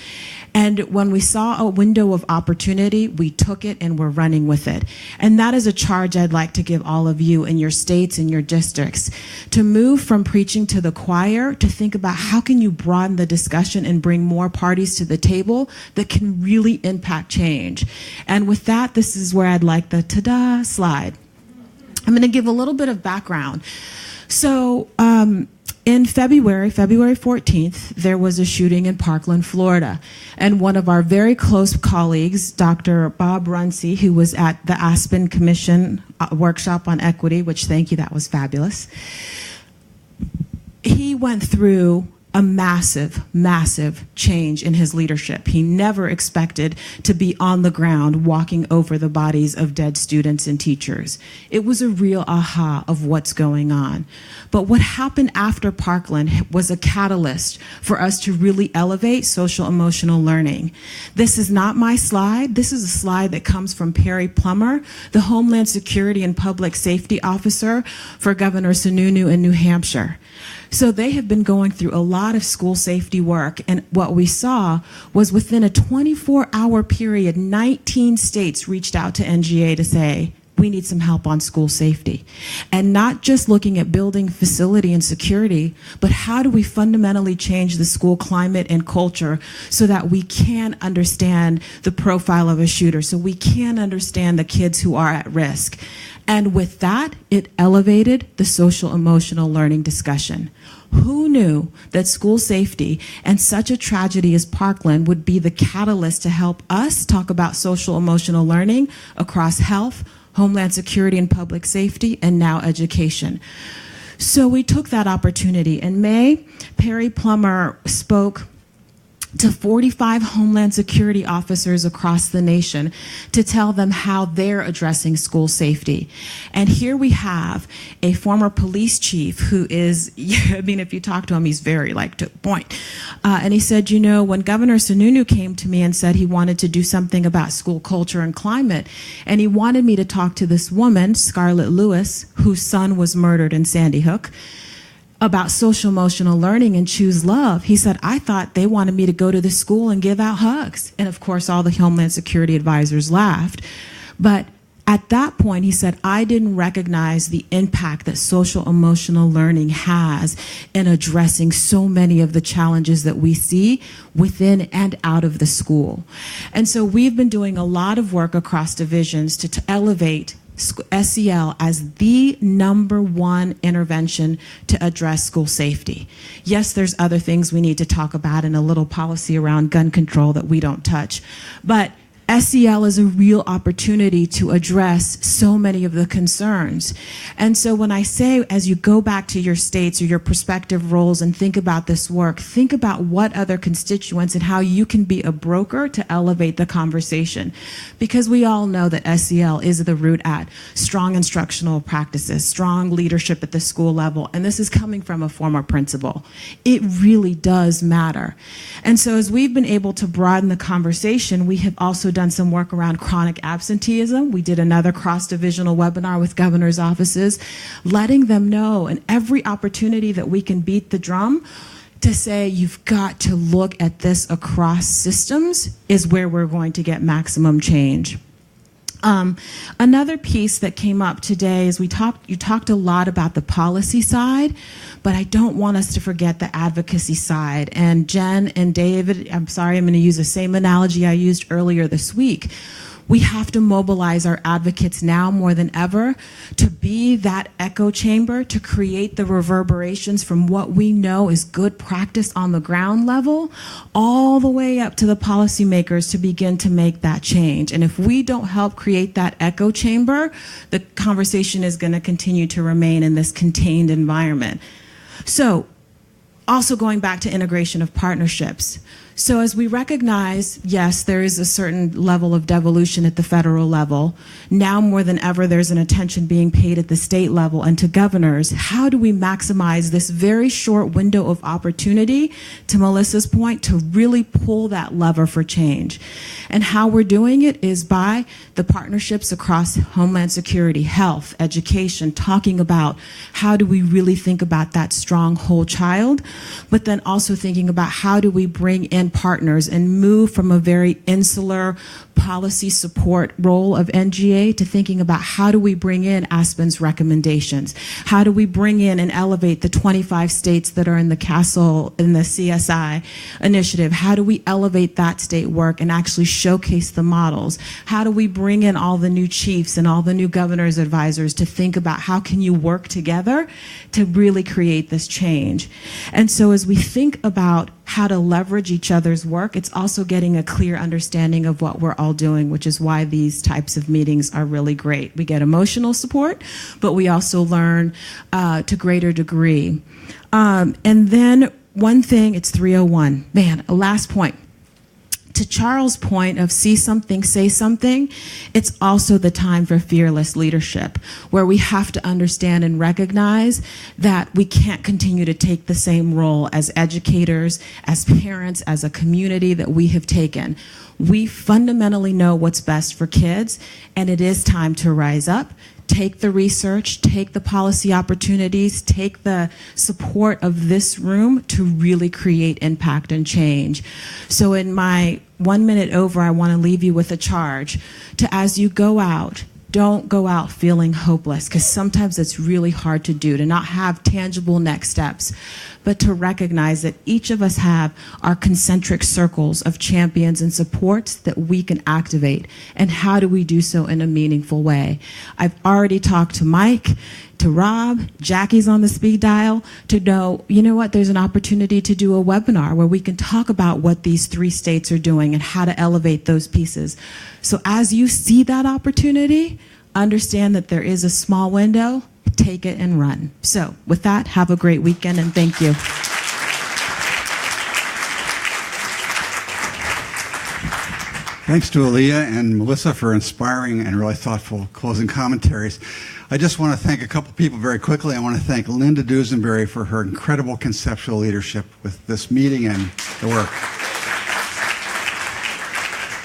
And when we saw a window of opportunity, we took it and we're running with it. And that is a charge I'd like to give all of you in your states and your districts, to move from preaching to the choir, to think about how can you broaden the discussion and bring more parties to the table that can really impact change. And with that, this is where I'd like the ta-da slide. I'm going to give a little bit of background. So in February 14th, there was a shooting in Parkland, Florida. And one of our very close colleagues, Dr. Bob Runcie, who was at the Aspen Commission workshop on equity, which thank you, that was fabulous. He went through a massive, massive change in his leadership. He never expected to be on the ground walking over the bodies of dead students and teachers. It was a real aha of what's going on. But what happened after Parkland was a catalyst for us to really elevate social emotional learning. This is not my slide. This is a slide that comes from Perry Plummer, the Homeland Security and Public Safety Officer for Governor Sununu in New Hampshire. So they have been going through a lot of school safety work, and what we saw was within a 24-hour period, 19 states reached out to NGA to say, we need some help on school safety. And not just looking at building facility and security, but how do we fundamentally change the school climate and culture so that we can understand the profile of a shooter, so we can understand the kids who are at risk. And with that, it elevated the social emotional learning discussion. Who knew that school safety and such a tragedy as Parkland would be the catalyst to help us talk about social emotional learning across health, Homeland Security and Public Safety, and now education? So we took that opportunity. In May, Perry Plummer spoke to 45 Homeland Security officers across the nation to tell them how they're addressing school safety. And here we have a former police chief who is, I mean, if you talk to him, he's very like to the point. And he said, you know, when Governor Sununu came to me and said he wanted to do something about school culture and climate, and he wanted me to talk to this woman, Scarlett Lewis, whose son was murdered in Sandy Hook, about social emotional learning and choose love, he said, I thought they wanted me to go to the school and give out hugs. And of course, all the Homeland Security advisors laughed. But at that point, he said, I didn't recognize the impact that social emotional learning has in addressing so many of the challenges that we see within and out of the school. And so we've been doing a lot of work across divisions to elevate SEL as the #1 intervention to address school safety. Yes, there's other things we need to talk about and a little policy around gun control that we don't touch, but SEL is a real opportunity to address so many of the concerns. And so when I say, as you go back to your states or your prospective roles and think about this work, think about what other constituents and how you can be a broker to elevate the conversation. Because we all know that SEL is the root at strong instructional practices, strong leadership at the school level, and this is coming from a former principal. It really does matter. And so as we've been able to broaden the conversation, we have also done some work around chronic absenteeism. We did another cross-divisional webinar with governors' offices, letting them know in every opportunity that we can beat the drum to say you've got to look at this across systems is where we're going to get maximum change. Another piece that came up today is you talked a lot about the policy side, but I don't want us to forget the advocacy side. And Jen and David, I'm sorry, I'm going to use the same analogy I used earlier this week. We have to mobilize our advocates now more than ever to be that echo chamber, to create the reverberations from what we know is good practice on the ground level, all the way up to the policymakers to begin to make that change. And if we don't help create that echo chamber, the conversation is going to continue to remain in this contained environment. So, also going back to integration of partnerships. So as we recognize, yes, there is a certain level of devolution at the federal level. Now more than ever, there's an attention being paid at the state level and to governors. How do we maximize this very short window of opportunity, to Melissa's point, to really pull that lever for change? And how we're doing it is by the partnerships across Homeland Security, health, education, talking about how do we really think about that strong whole child, but then also thinking about how do we bring in partners and move from a very insular policy support role of NGA to thinking about how do we bring in Aspen's recommendations? How do we bring in and elevate the 25 states that are in the CASEL, in the CSI initiative? How do we elevate that state work and actually showcase the models? How do we bring in all the new chiefs and all the new governor's advisors to think about how can you work together to really create this change? And so as we think about how to leverage each other's work, it's also getting a clear understanding of what we're all doing, which is why these types of meetings are really great. We get emotional support, but we also learn to greater degree. And then one thing, it's 3:01. Man, a last point. To Charles' point of see something, say something, it's also the time for fearless leadership, where we have to understand and recognize that we can't continue to take the same role as educators, as parents, as a community that we have taken. We fundamentally know what's best for kids, and it is time to rise up, take the research, take the policy opportunities, take the support of this room to really create impact and change. So in my 1 minute over, I want to leave you with a charge to, as you go out, don't go out feeling hopeless, because sometimes it's really hard to do, to not have tangible next steps, but to recognize that each of us have our concentric circles of champions and supports that we can activate. And how do we do so in a meaningful way? I've already talked to Mike, to Rob, Jackie's on the speed dial, to know, you know what, there's an opportunity to do a webinar where we can talk about what these 3 states are doing and how to elevate those pieces. So as you see that opportunity, understand that there is a small window, take it and run. So with that, have a great weekend and thank you. Thanks to Aaliyah and Melissa for inspiring and really thoughtful closing commentaries. I just want to thank a couple people very quickly. I want to thank Linda Dusenberry for her incredible conceptual leadership with this meeting and the work.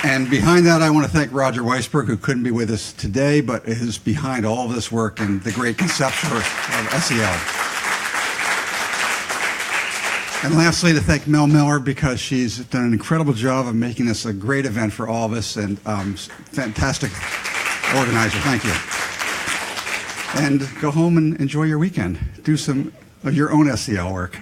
And behind that, I want to thank Roger Weisberg, who couldn't be with us today, but is behind all of this work and the great conception of SEL. And lastly, to thank Mel Miller, because she's done an incredible job of making this a great event for all of us, and fantastic organizer. Thank you. And go home and enjoy your weekend. Do some of your own SEL work.